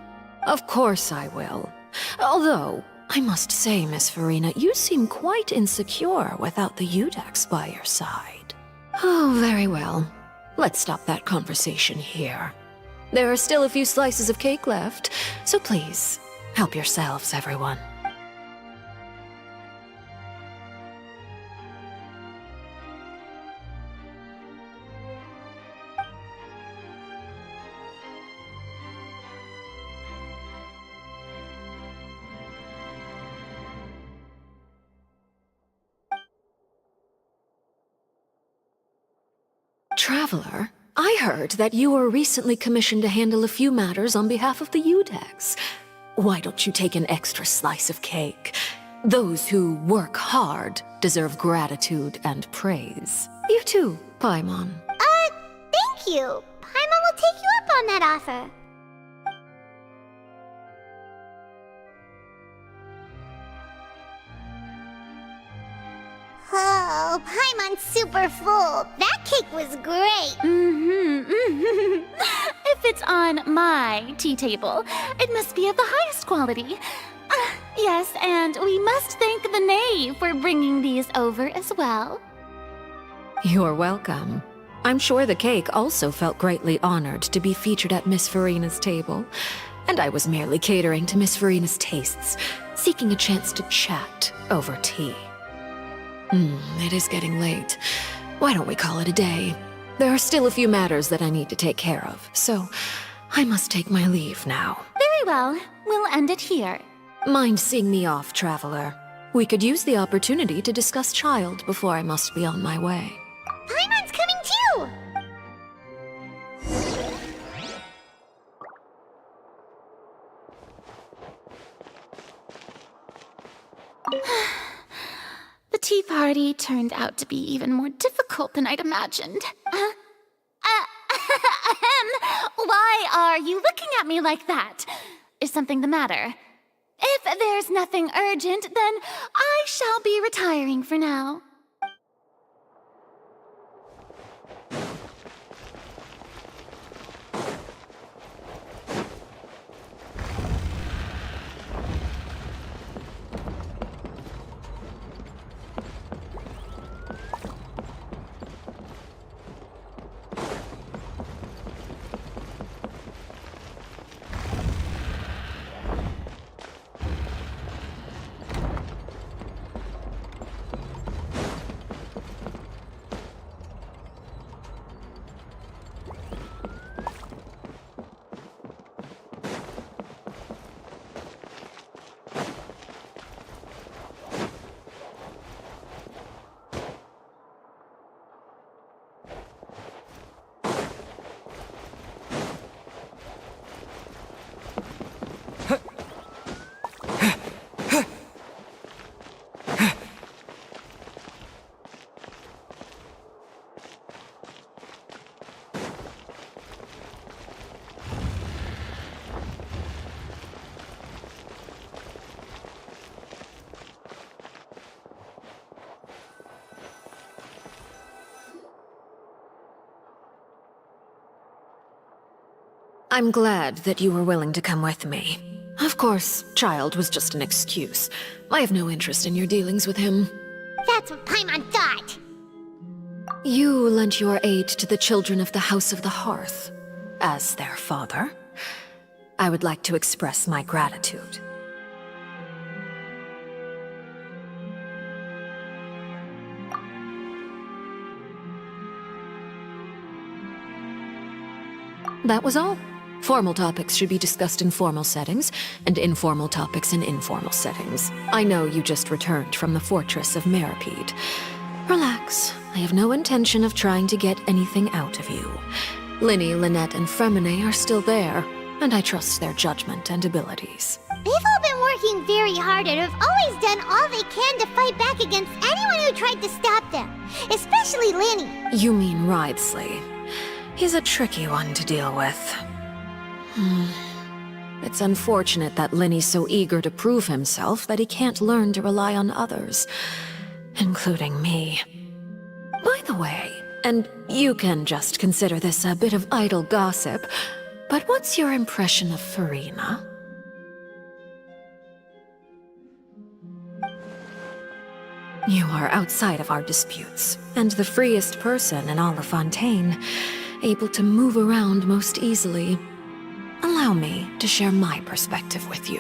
Of course I will. Although, I must say, Miss Farina, you seem quite insecure without the Udex by your side. Oh, very well. Let's stop that conversation here. There are still a few slices of cake left, so please, help yourselves, everyone. Traveler, I heard that you were recently commissioned to handle a few matters on behalf of the Udex. Why don't you take an extra slice of cake? Those who work hard deserve gratitude and praise. You too, Paimon. Thank you. Paimon will take you up on that offer. Oh, Paimon's super full. That cake was great. If it's on my tea table, it must be of the highest quality. Yes, and we must thank the knave for bringing these over as well. You're welcome. I'm sure the cake also felt greatly honored to be featured at Miss Farina's table, and I was merely catering to Miss Farina's tastes, seeking a chance to chat over tea. It is getting late. Why don't we call it a day? There are still a few matters that I need to take care of, so I must take my leave now. Very well. We'll end it here. Mind seeing me off, Traveler? We could use the opportunity to discuss Child before I must be on my way. Paimon's coming too! The tea party turned out to be even more difficult than I'd imagined. Why are you looking at me like that? Is something the matter? If there's nothing urgent, then I shall be retiring for now. I'm glad that you were willing to come with me. Of course, Child was just an excuse. I have no interest in your dealings with him. That's what Paimon thought. You lent your aid to the children of the House of the Hearth. As their father, I would like to express my gratitude. That was all. Formal topics should be discussed in formal settings, and informal topics in informal settings. I know you just returned from the fortress of Meripede. Relax. I have no intention of trying to get anything out of you. Linny, Lynette, and Fremine are still there, and I trust their judgment and abilities. They've all been working very hard and have always done all they can to fight back against anyone who tried to stop them, especially Linny. You mean Ridesley. He's a tricky one to deal with. It's unfortunate that Linny's so eager to prove himself that he can't learn to rely on others, including me. By the way, and you can just consider this a bit of idle gossip, but what's your impression of Furina? You are outside of our disputes, and the freest person in all of Fontaine, able to move around most easily. Allow me to share my perspective with you.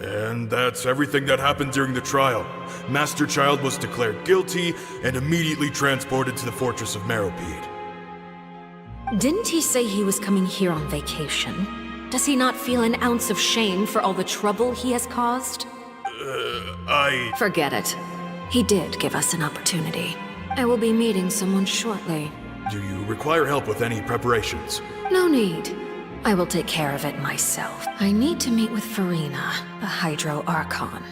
And that's everything that happened during the trial. Master Child was declared guilty and immediately transported to the Fortress of Meripede. Didn't he say he was coming here on vacation? Does he not feel an ounce of shame for all the trouble he has caused? Forget it. He did give us an opportunity. I will be meeting someone shortly. Do you require help with any preparations? No need. I will take care of it myself. I need to meet with Furina, the Hydro Archon.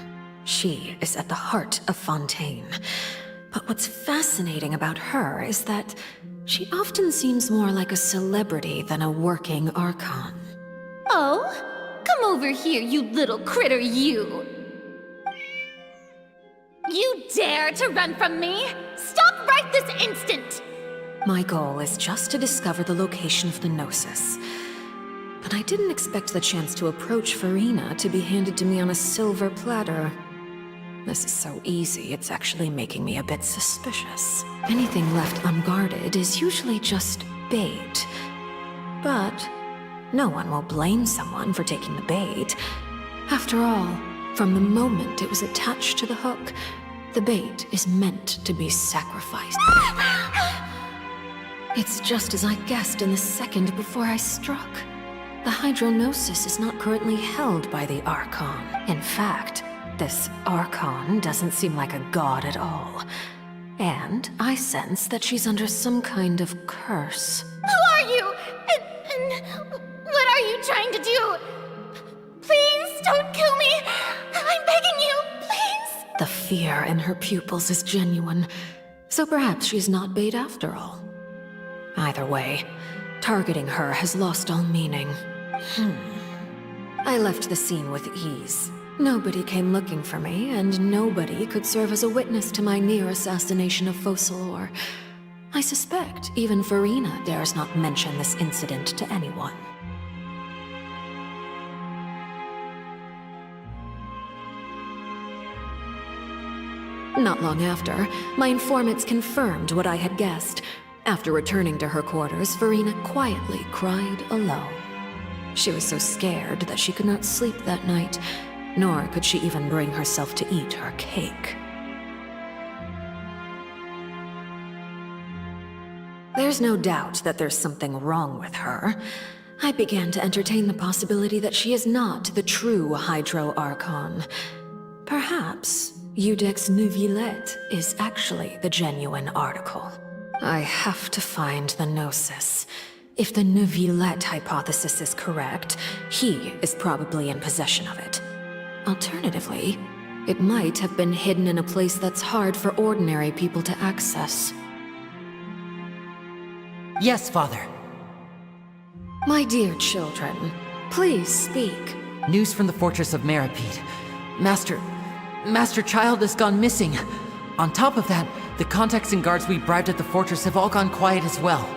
She is at the heart of Fontaine. But what's fascinating about her is that she often seems more like a celebrity than a working Archon. Oh? Come over here, you little critter, you! You dare to run from me? Stop right this instant! My goal is just to discover the location of the Gnosis. But I didn't expect the chance to approach Furina to be handed to me on a silver platter. This is so easy, it's actually making me a bit suspicious. Anything left unguarded is usually just bait. But no one will blame someone for taking the bait. After all, from the moment it was attached to the hook, the bait is meant to be sacrificed. It's just as I guessed in the second before I struck. The Hydrognosis is not currently held by the Archon. In fact, this Archon doesn't seem like a god at all. And I sense that she's under some kind of curse. Who are you? And what are you trying to do? Please don't kill me! I'm begging you, please! The fear in her pupils is genuine, so perhaps she's not bait after all. Either way, targeting her has lost all meaning. I left the scene with ease. Nobody came looking for me, and nobody could serve as a witness to my near assassination of Focalor. I suspect even Furina dares not mention this incident to anyone. Not long after, my informants confirmed what I had guessed. After returning to her quarters, Furina quietly cried alone. She was so scared that she could not sleep that night, nor could she even bring herself to eat her cake. There's no doubt that there's something wrong with her. I began to entertain the possibility that she is not the true Hydro Archon. Perhaps Iudex Neuvillette is actually the genuine article. I have to find the Gnosis. If the Neuvillette hypothesis is correct, he is probably in possession of it. Alternatively, it might have been hidden in a place that's hard for ordinary people to access. Yes, Father. My dear children, please speak. News from the Fortress of Meripede. Master Child has gone missing. On top of that, the contacts and guards we bribed at the fortress have all gone quiet as well.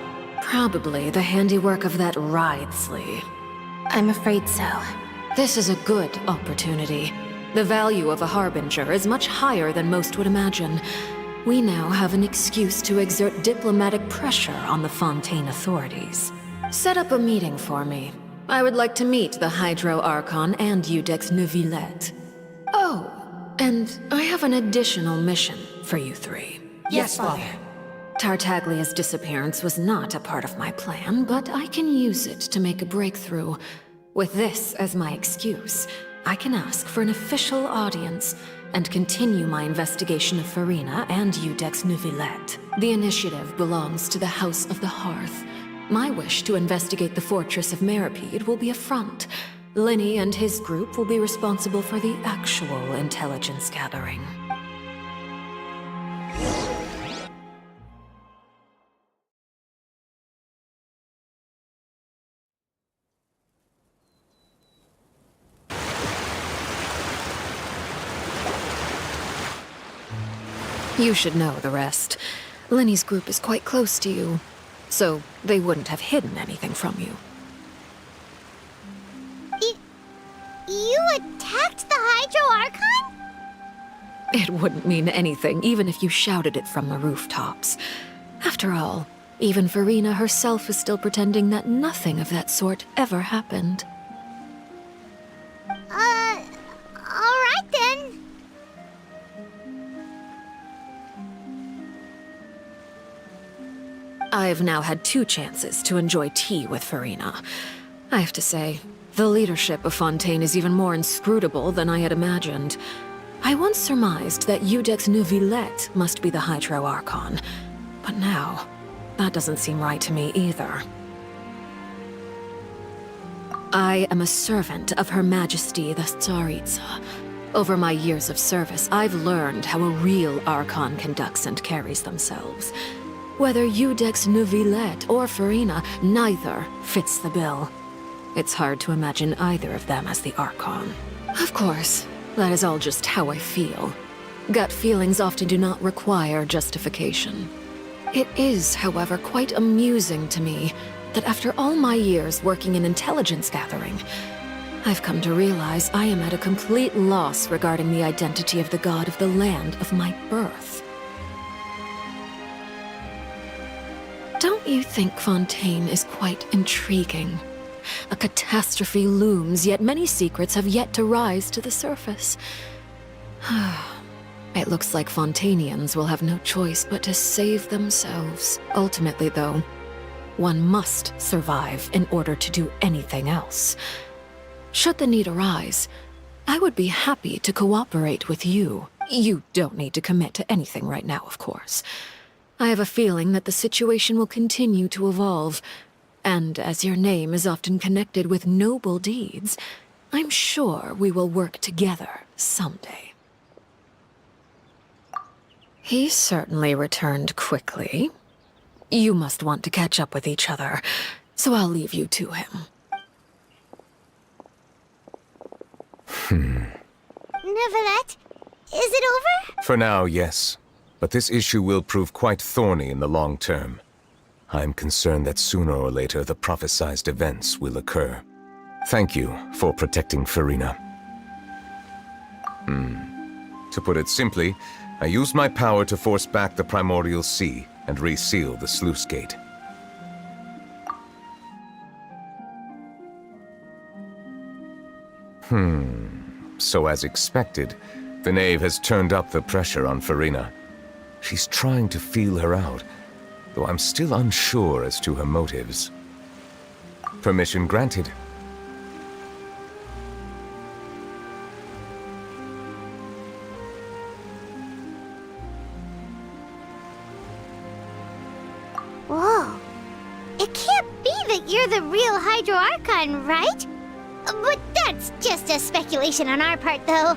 Probably the handiwork of that Ridesley. I'm afraid so. This is a good opportunity. The value of a Harbinger is much higher than most would imagine. We now have an excuse to exert diplomatic pressure on the Fontaine authorities. Set up a meeting for me. I would like to meet the Hydro Archon and Iudex Neuvillette. Oh, and I have an additional mission for you three. Yes, Father. Tartaglia's disappearance was not a part of my plan, but I can use it to make a breakthrough. With this as my excuse, I can ask for an official audience and continue my investigation of Farina and Iudex Neuvillette. The initiative belongs to the House of the Hearth. My wish to investigate the fortress of Meropide will be a front. Linny and his group will be responsible for the actual intelligence gathering. You should know the rest. Linny's group is quite close to you, so they wouldn't have hidden anything from you. You attacked the Hydro Archon? It wouldn't mean anything, even if you shouted it from the rooftops. After all, even Farina herself is still pretending that nothing of that sort ever happened. Alright then. I've now had 2 chances to enjoy tea with Farina. I have to say, the leadership of Fontaine is even more inscrutable than I had imagined. I once surmised that Iudex Neuvillette must be the Hydro Archon, but now, that doesn't seem right to me either. I am a servant of Her Majesty the Tsaritsa. Over my years of service, I've learned how a real Archon conducts and carries themselves. Whether Iudex Neuvillette or Farina, neither fits the bill. It's hard to imagine either of them as the Archon. Of course, that is all just how I feel. Gut feelings often do not require justification. It is, however, quite amusing to me that after all my years working in intelligence gathering, I've come to realize I am at a complete loss regarding the identity of the god of the land of my birth. Don't you think Fontaine is quite intriguing? A catastrophe looms, yet many secrets have yet to rise to the surface. It looks like Fontainians will have no choice but to save themselves. Ultimately, though, one must survive in order to do anything else. Should the need arise, I would be happy to cooperate with you. You don't need to commit to anything right now, of course. I have a feeling that the situation will continue to evolve, and as your name is often connected with noble deeds, I'm sure we will work together someday. He certainly returned quickly. You must want to catch up with each other, so I'll leave you to him. Neuvillette, is it over? For now, yes. But this issue will prove quite thorny in the long term. I'm concerned that sooner or later the prophesized events will occur. Thank you for protecting Farina. To put it simply, I used my power to force back the Primordial Sea and reseal the sluice gate. So as expected, the knave has turned up the pressure on Farina. She's trying to feel her out, though I'm still unsure as to her motives. Permission granted. Whoa. It can't be that you're the real Hydro Archon, right? But that's just a speculation on our part, though.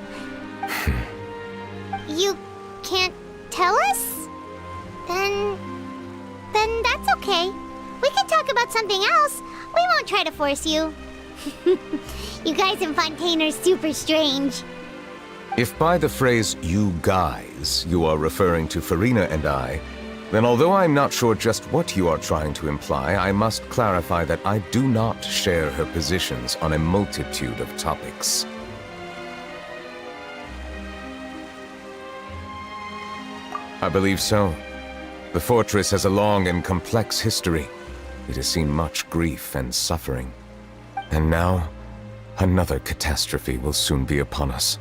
You can't tell us? Then that's okay. We can talk about something else. We won't try to force you. You guys in Fontaine are super strange. If by the phrase, "you guys," you are referring to Farina and I, then although I'm not sure just what you are trying to imply, I must clarify that I do not share her positions on a multitude of topics. I believe so. The fortress has a long and complex history. It has seen much grief and suffering. And now, another catastrophe will soon be upon us.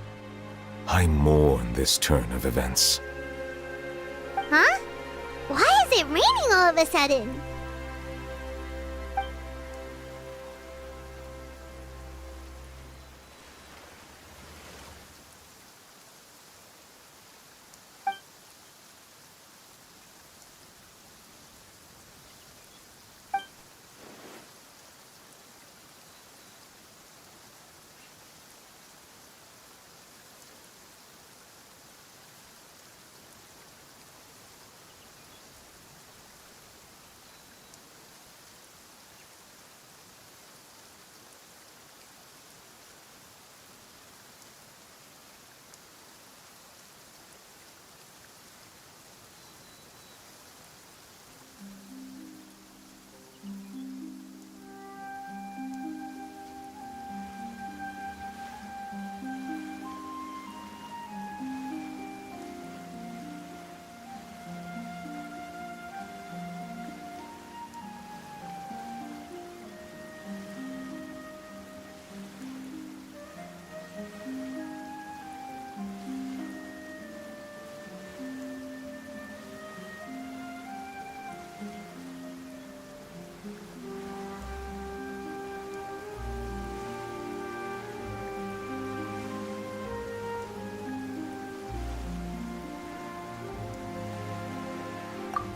I mourn this turn of events. Huh? Why is it all of a sudden?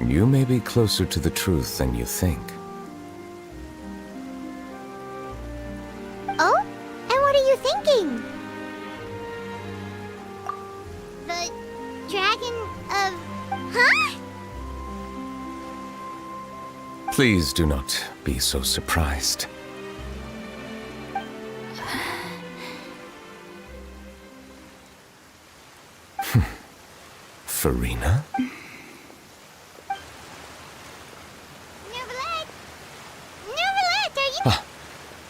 You may be closer to the truth than you think. Oh? And what are you thinking? The dragon of... Huh? Please do not be so surprised. Farina?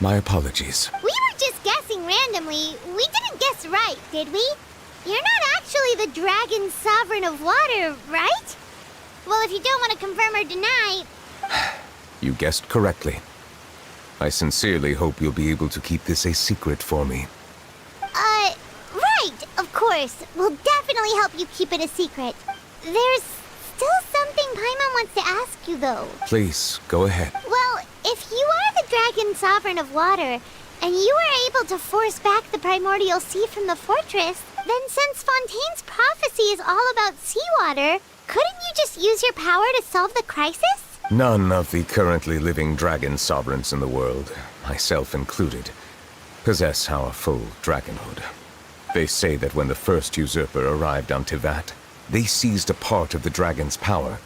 My apologies. We were just guessing randomly. We didn't guess right, did we? You're not actually the dragon sovereign of water, right? Well, if you don't want to confirm or deny... You guessed correctly. I sincerely hope you'll be able to keep this a secret for me. Right, of course. We'll definitely help you keep it a secret. There's still something Paimon wants to ask you, though. Please, go ahead. Well, if you are the dragon sovereign of water, and you were able to force back the primordial sea from the fortress, then since Fontaine's prophecy is all about seawater, couldn't you just use your power to solve the crisis? None of the currently living dragon sovereigns in the world, myself included, possess our full dragonhood. They say that when the first usurper arrived on Tivat, they seized a part of the dragon's power.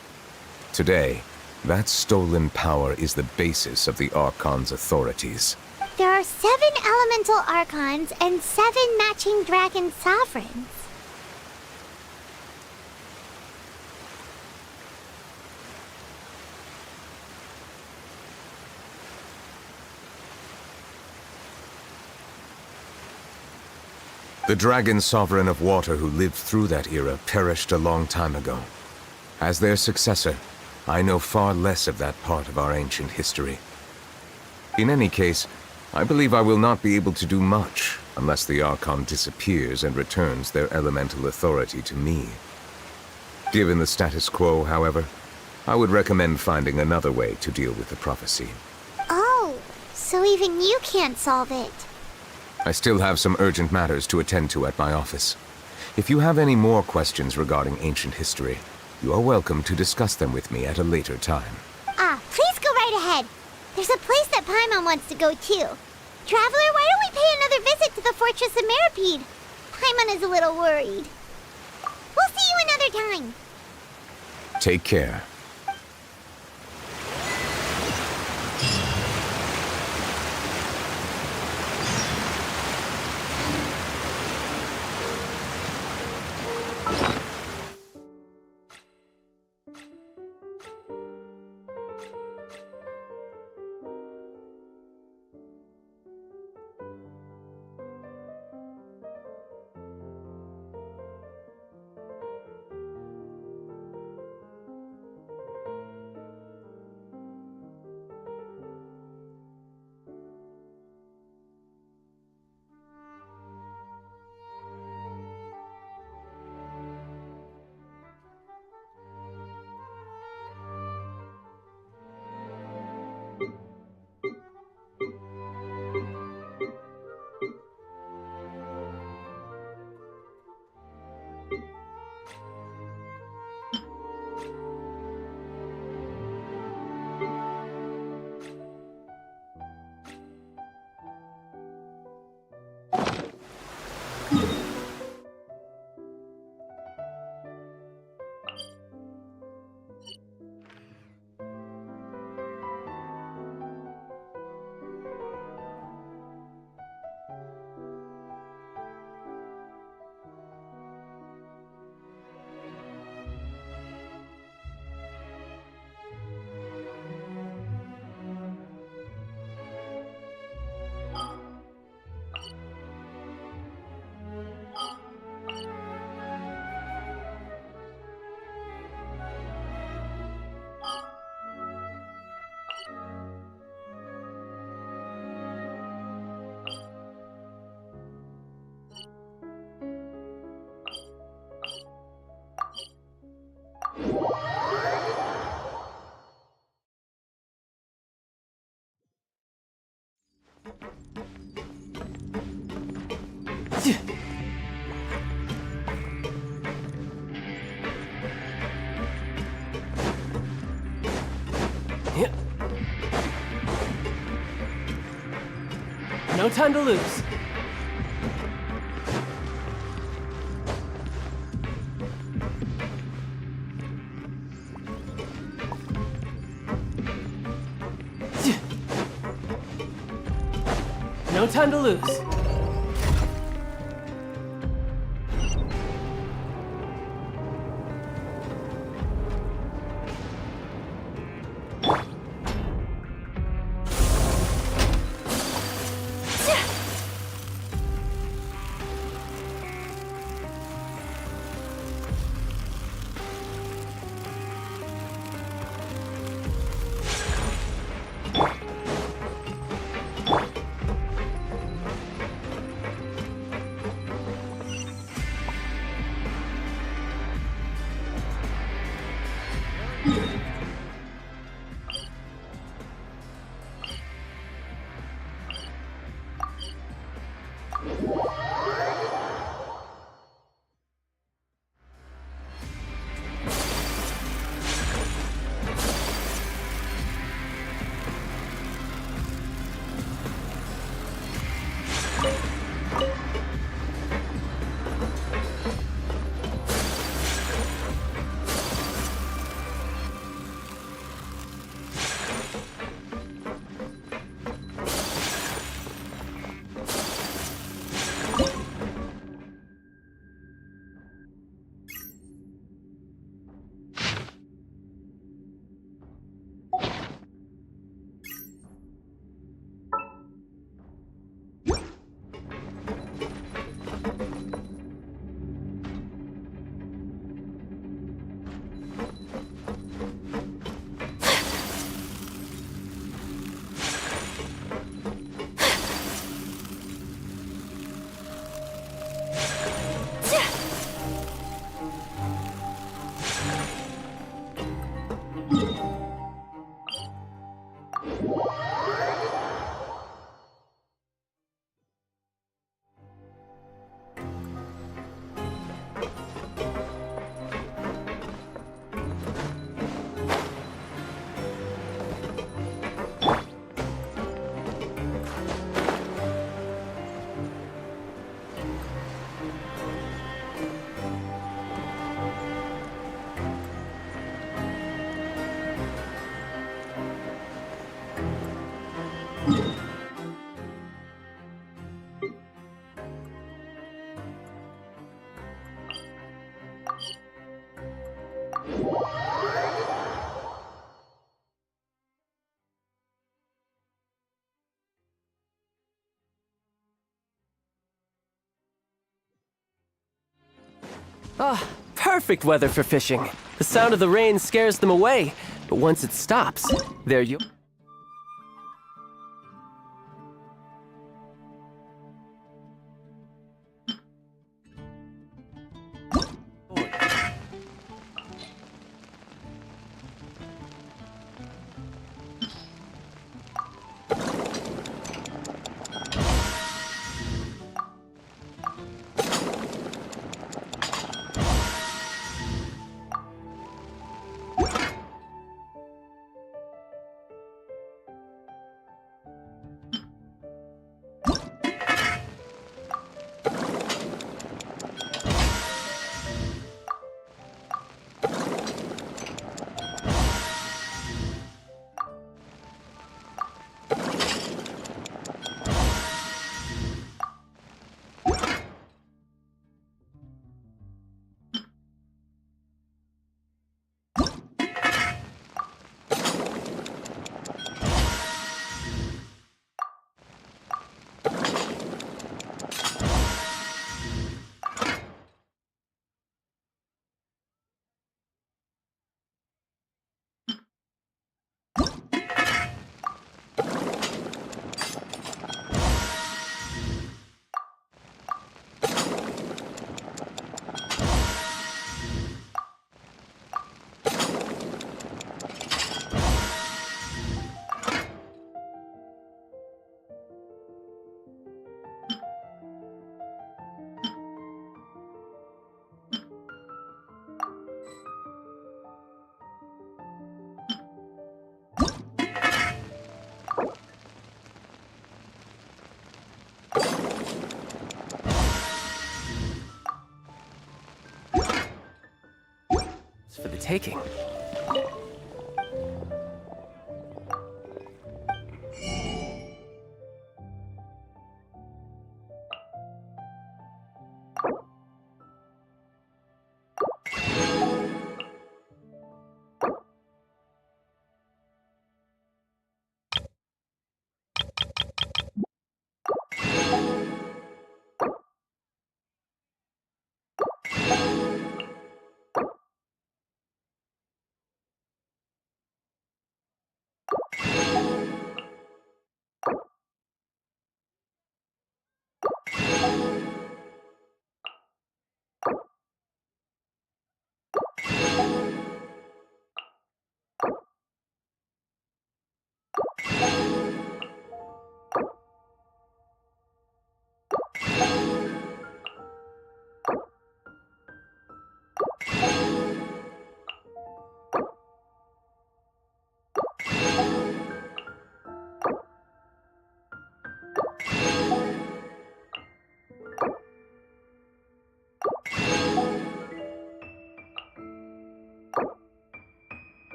Today, that stolen power is the basis of the Archon's authorities. There are 7 elemental archons and 7 matching dragon sovereigns. The dragon sovereign of water who lived through that era perished a long time ago. As their successor, I know far less of that part of our ancient history. In any case, I believe I will not be able to do much unless the Archon disappears and returns their elemental authority to me. Given the status quo, however, I would recommend finding another way to deal with the prophecy. Oh, so even you can't solve it. I still have some urgent matters to attend to at my office. If you have any more questions regarding ancient history, you are welcome to discuss them with me at a later time. Please go right ahead. There's a place that Paimon wants to go too. Traveler, why don't we pay another visit to the Fortress of Meropide? Paimon is a little worried. We'll see you another time. Take care. No time to lose. No time to lose. Ah, perfect weather for fishing. The sound of the rain scares them away, but once it stops, there you... taking?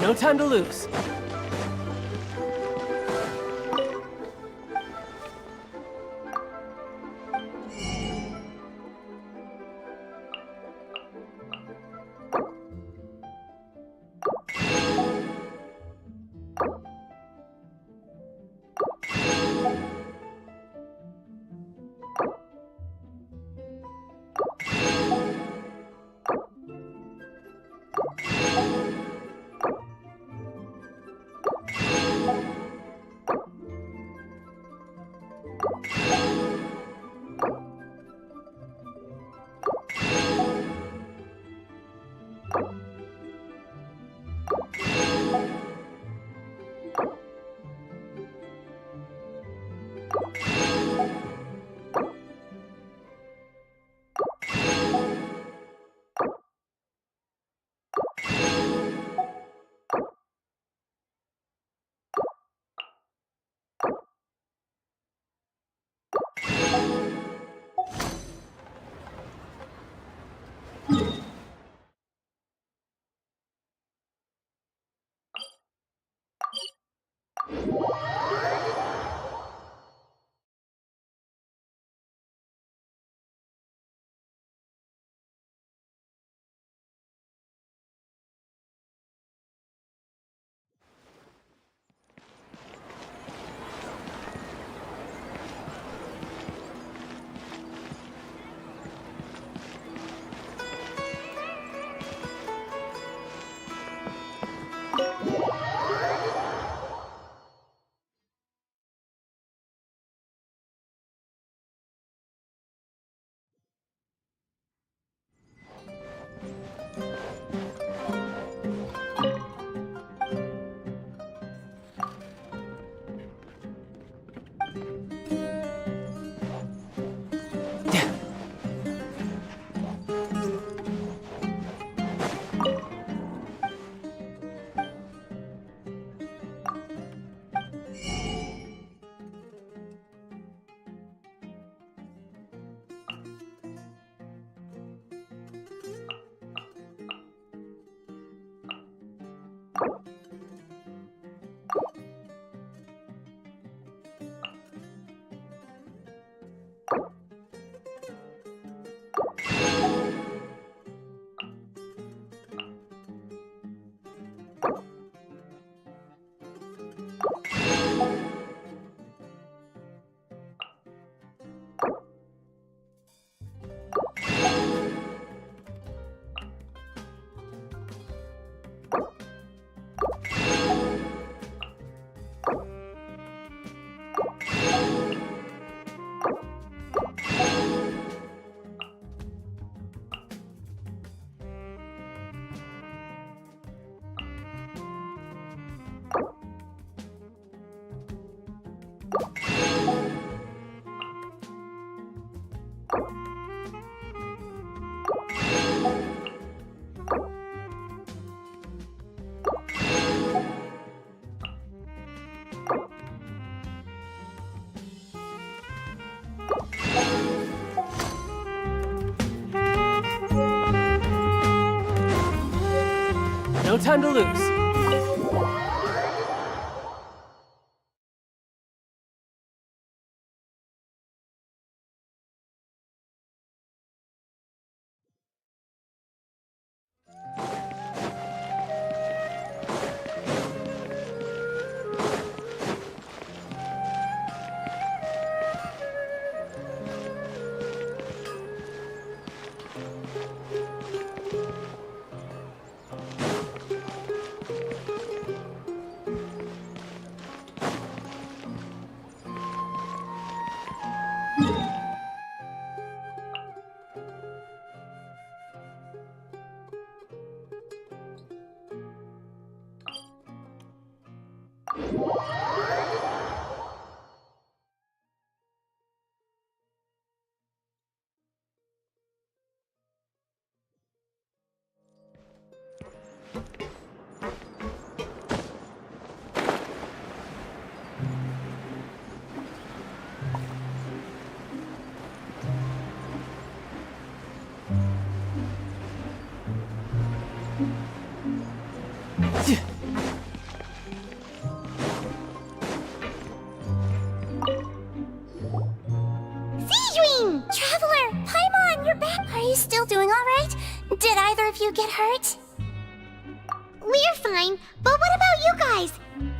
No time to lose. No time to lose. Dream! Traveler! Paimon, you're back! Are you still doing alright? Did either of you get hurt? We're fine, but what about you guys?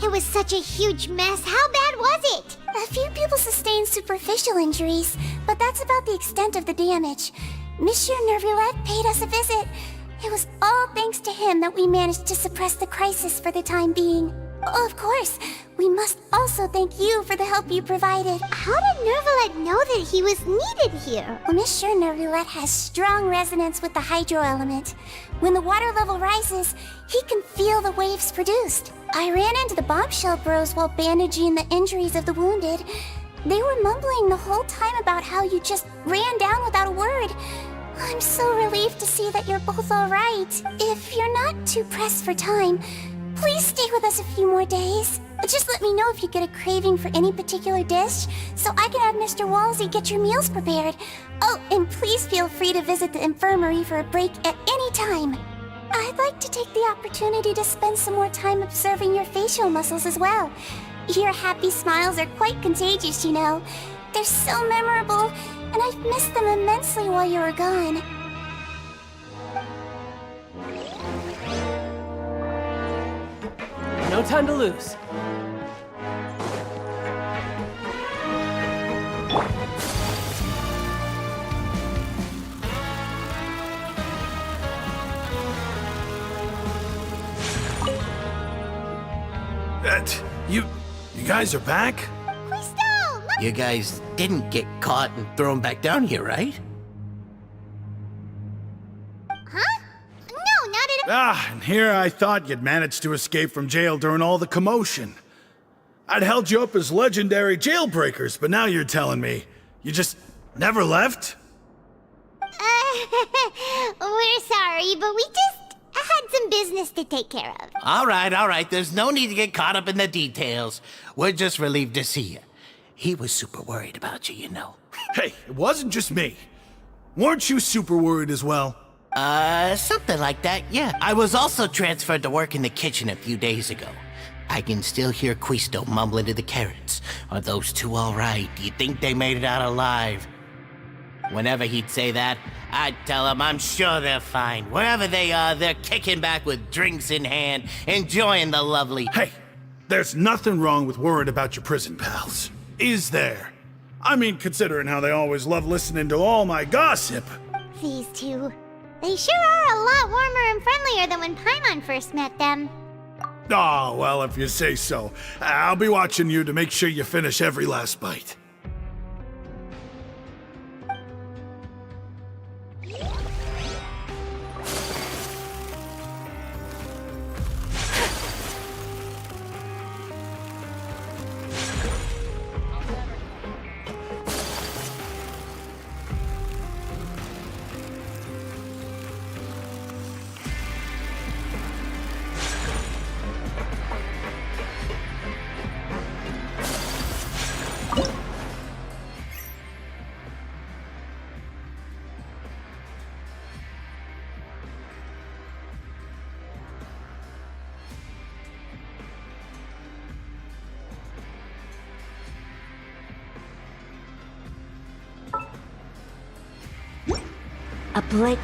It was such a huge mess. How bad was it? A few people sustained superficial injuries, but that's about the extent of the damage. Monsieur Nervulette paid us a visit. It was all thanks to him that we managed to suppress the crisis for the time being. Of course, we must also thank you for the help you provided. How did Nervulette know that he was needed here? Well, Monsieur Nervulette has strong resonance with the hydro element. When the water level rises, he can feel the waves produced. I ran into the bombshell bros while bandaging the injuries of the wounded. They were mumbling the whole time about how you just ran down without a word. I'm so relieved to see that you're both alright. If you're not too pressed for time, please stay with us a few more days. Just let me know if you get a craving for any particular dish, so I can have Mr. Walsey get your meals prepared. Oh, and please feel free to visit the infirmary for a break at any time. I'd like to take the opportunity to spend some more time observing your facial muscles as well. Your happy smiles are quite contagious, you know. They're so memorable, and I've missed them immensely while you were gone. No time to lose. You guys are back? You guys didn't get caught and thrown back down here, right? Huh? No, not at all. And here I thought you'd managed to escape from jail during all the commotion. I'd held you up as legendary jailbreakers, but now you're telling me you just never left? We're sorry, but we just had some business to take care of. All right. There's no need to get caught up in the details. We're just relieved to see you. He was super worried about you, you know. Hey, it wasn't just me. Weren't you super worried as well? Something like that, yeah. I was also transferred to work in the kitchen a few days ago. I can still hear Quisto mumbling to the carrots. Are those two all right? Do you think they made it out alive? Whenever he'd say that, I'd tell him I'm sure they're fine. Wherever they are, they're kicking back with drinks in hand, enjoying the lovely... Hey, there's nothing wrong with worrying about your prison pals. Is there? I mean, considering how they always love listening to all my gossip. These two. They sure are a lot warmer and friendlier than when Paimon first met them. Oh, well, if you say so. I'll be watching you to make sure you finish every last bite. A blade.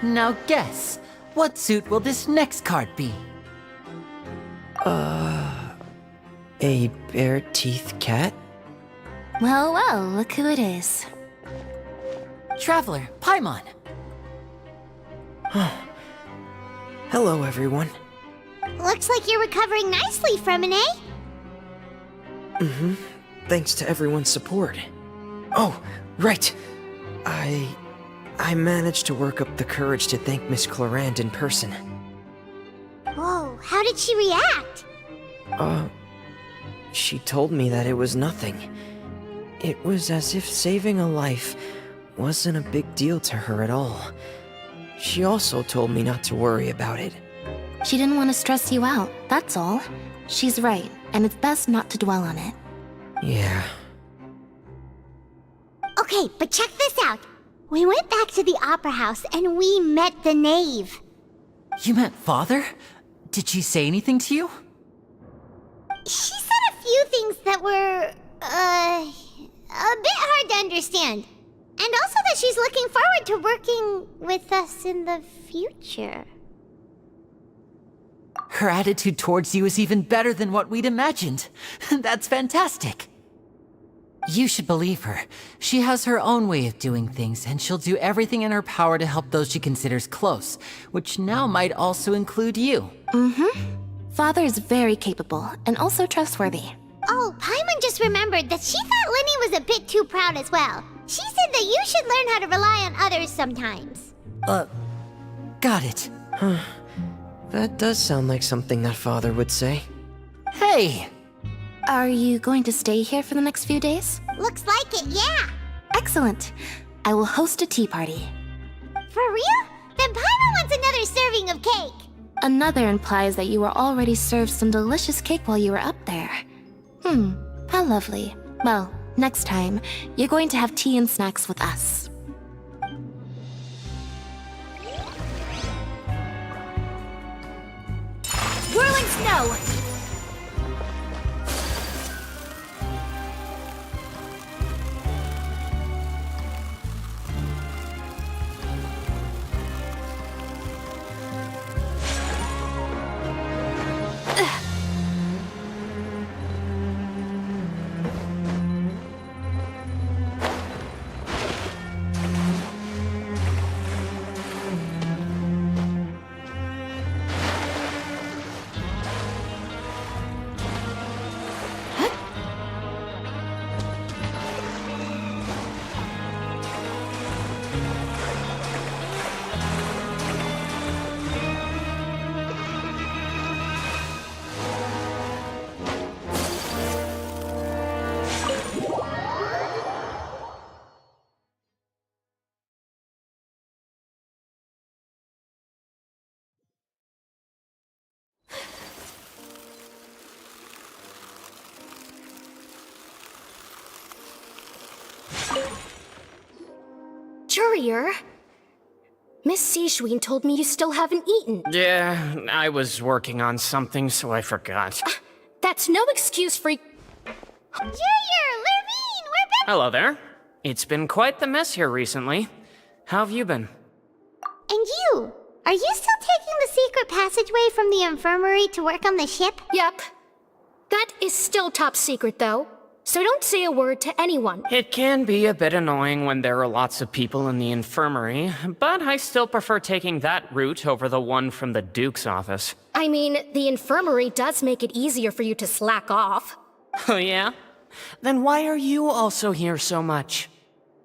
Now guess, what suit will this next card be? A bare-teeth cat? Well, well, look who it is. Traveler, Paimon. Hello, everyone. Looks like you're recovering nicely from it, eh? Mm-hmm. Thanks to everyone's support. Oh, right. I managed to work up the courage to thank Miss Clarant in person. Whoa, how did she react? She told me that it was nothing. It was as if saving a life wasn't a big deal to her at all. She also told me not to worry about it. She didn't want to stress you out, that's all. She's right, and it's best not to dwell on it. Yeah. Okay, but check this out. We went back to the opera house and we met the knave. You met Father? Did she say anything to you? She said a few things that were, a bit hard to understand. And also that she's looking forward to working with us in the future. Her attitude towards you is even better than what we'd imagined. That's fantastic. You should believe her. She has her own way of doing things, and she'll do everything in her power to help those she considers close, which now might also include you. Mm-hmm. Father is very capable, and also trustworthy. Oh, Paimon just remembered that she thought Linny was a bit too proud as well. She said that you should learn how to rely on others sometimes. Got it. Huh. That does sound like something that Father would say. Hey! Are you going to stay here for the next few days? Looks like it, yeah. Excellent. I will host a tea party. For real? Then Paimon wants another serving of cake. Another implies that you were already served some delicious cake while you were up there. How lovely. Well, next time, you're going to have tea and snacks with us. Whirling snow! Courier? Miss Sishween told me you still haven't eaten. Yeah, I was working on something, so I forgot. That That's no excuse for... Junior, Lurvine, we're back! Hello there. It's been quite the mess here recently. How have you been? And you? Are you still taking the secret passageway from the infirmary to work on the ship? Yep. That is still top secret, though. So don't say a word to anyone. It can be a bit annoying when there are lots of people in the infirmary, but I still prefer taking that route over the one from the Duke's office. I mean, the infirmary does make it easier for you to slack off. Oh yeah? Then why are you also here so much?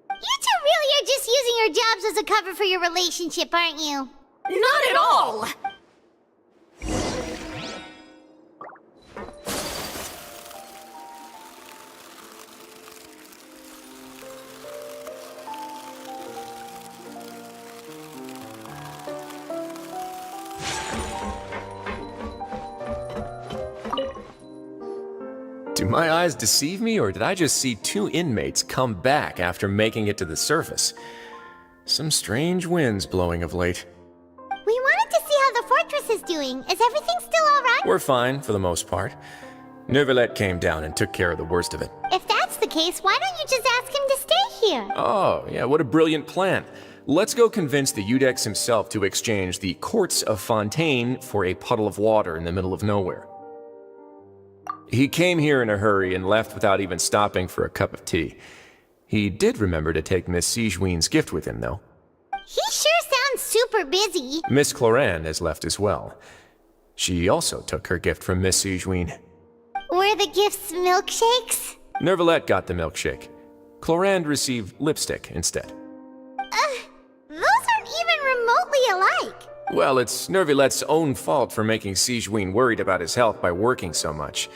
You two really are just using your jobs as a cover for your relationship, aren't you? Not at all! Do my eyes deceive me, or did I just see two inmates come back after making it to the surface? Some strange winds blowing of late. We wanted to see how the fortress is doing. Is everything still alright? We're fine, for the most part. Neuvillette came down and took care of the worst of it. If that's the case, why don't you just ask him to stay here? Oh, yeah, what a brilliant plan. Let's go convince the Udex himself to exchange the Courts of Fontaine for a puddle of water in the middle of nowhere. He came here in a hurry and left without even stopping for a cup of tea. He did remember to take Miss Sigewinne's gift with him, though. He sure sounds super busy. Miss Clorinde has left as well. She also took her gift from Miss Sigewinne. Were the gifts milkshakes? Neuvillette got the milkshake. Clorinde received lipstick instead. Those aren't even remotely alike. Well, it's Neuvillette's own fault for making Sigewinne worried about his health by working so much.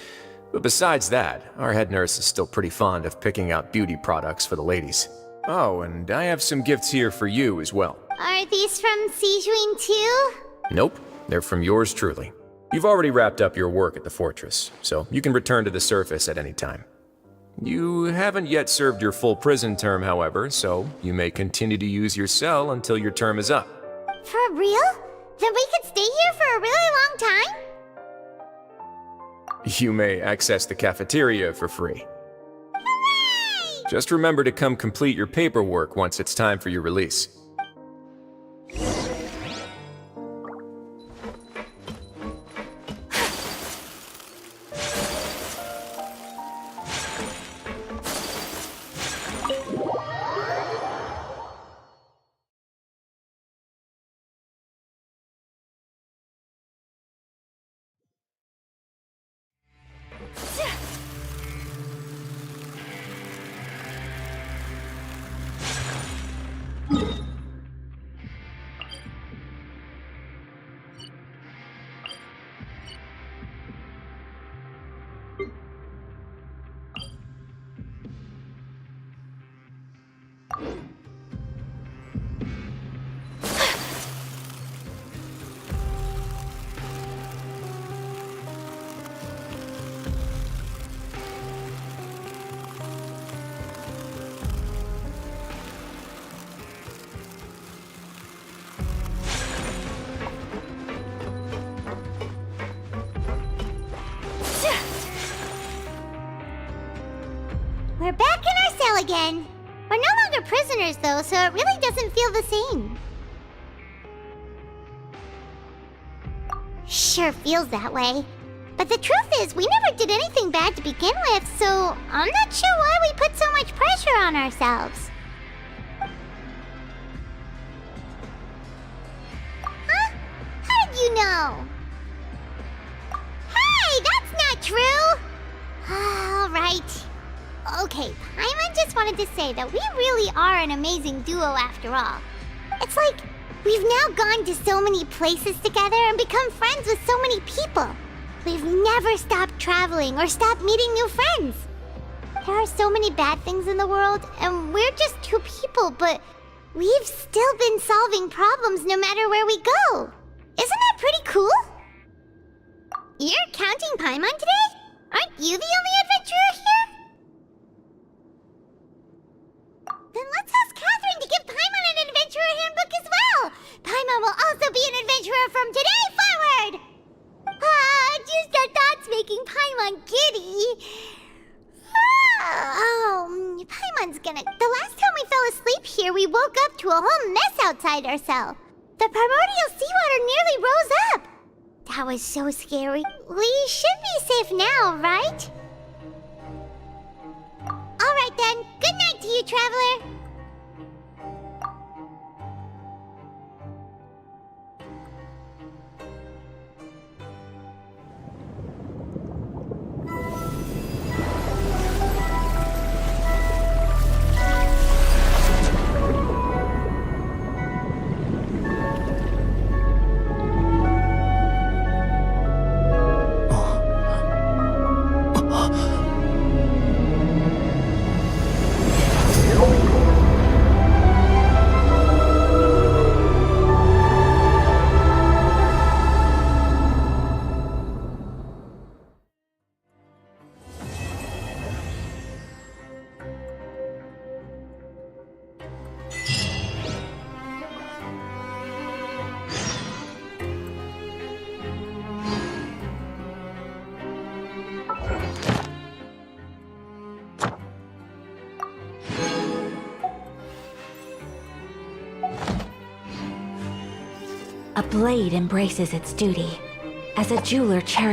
But besides that, our head nurse is still pretty fond of picking out beauty products for the ladies. Oh, and I have some gifts here for you as well. Are these from Sigewinne too? Nope, they're from yours truly. You've already wrapped up your work at the fortress, so you can return to the surface at any time. You haven't yet served your full prison term, however, so you may continue to use your cell until your term is up. For real? Then we could stay here for a really long time? You may access the cafeteria for free. Hooray! Just remember to come complete your paperwork once it's time for your release. We're back in our cell again. We're no longer prisoners, though, so it really doesn't feel the same. Sure feels that way. But the truth is, we never did anything bad to begin with, so I'm not sure why we put so much pressure on ourselves. Huh? How did you know? Hey, that's not true! All right. Okay, Paimon just wanted to say that we really are an amazing duo after all. It's like we've now gone to so many places together and become friends with so many people. We've never stopped traveling or stopped meeting new friends. There are so many bad things in the world, and we're just two people, but we've still been solving problems no matter where we go. Isn't that pretty cool? You're counting Paimon today? Aren't you the only adventurer here? Then let's ask Catherine to give Paimon an adventurer handbook as well! Paimon will also be an adventurer from today forward! Just our thoughts making Paimon a whole mess outside our cell. The primordial seawater nearly rose up. That was so scary. We should be safe now, right? Alright then, good night to you, Traveler. A blade embraces its duty. As a jeweler cherishes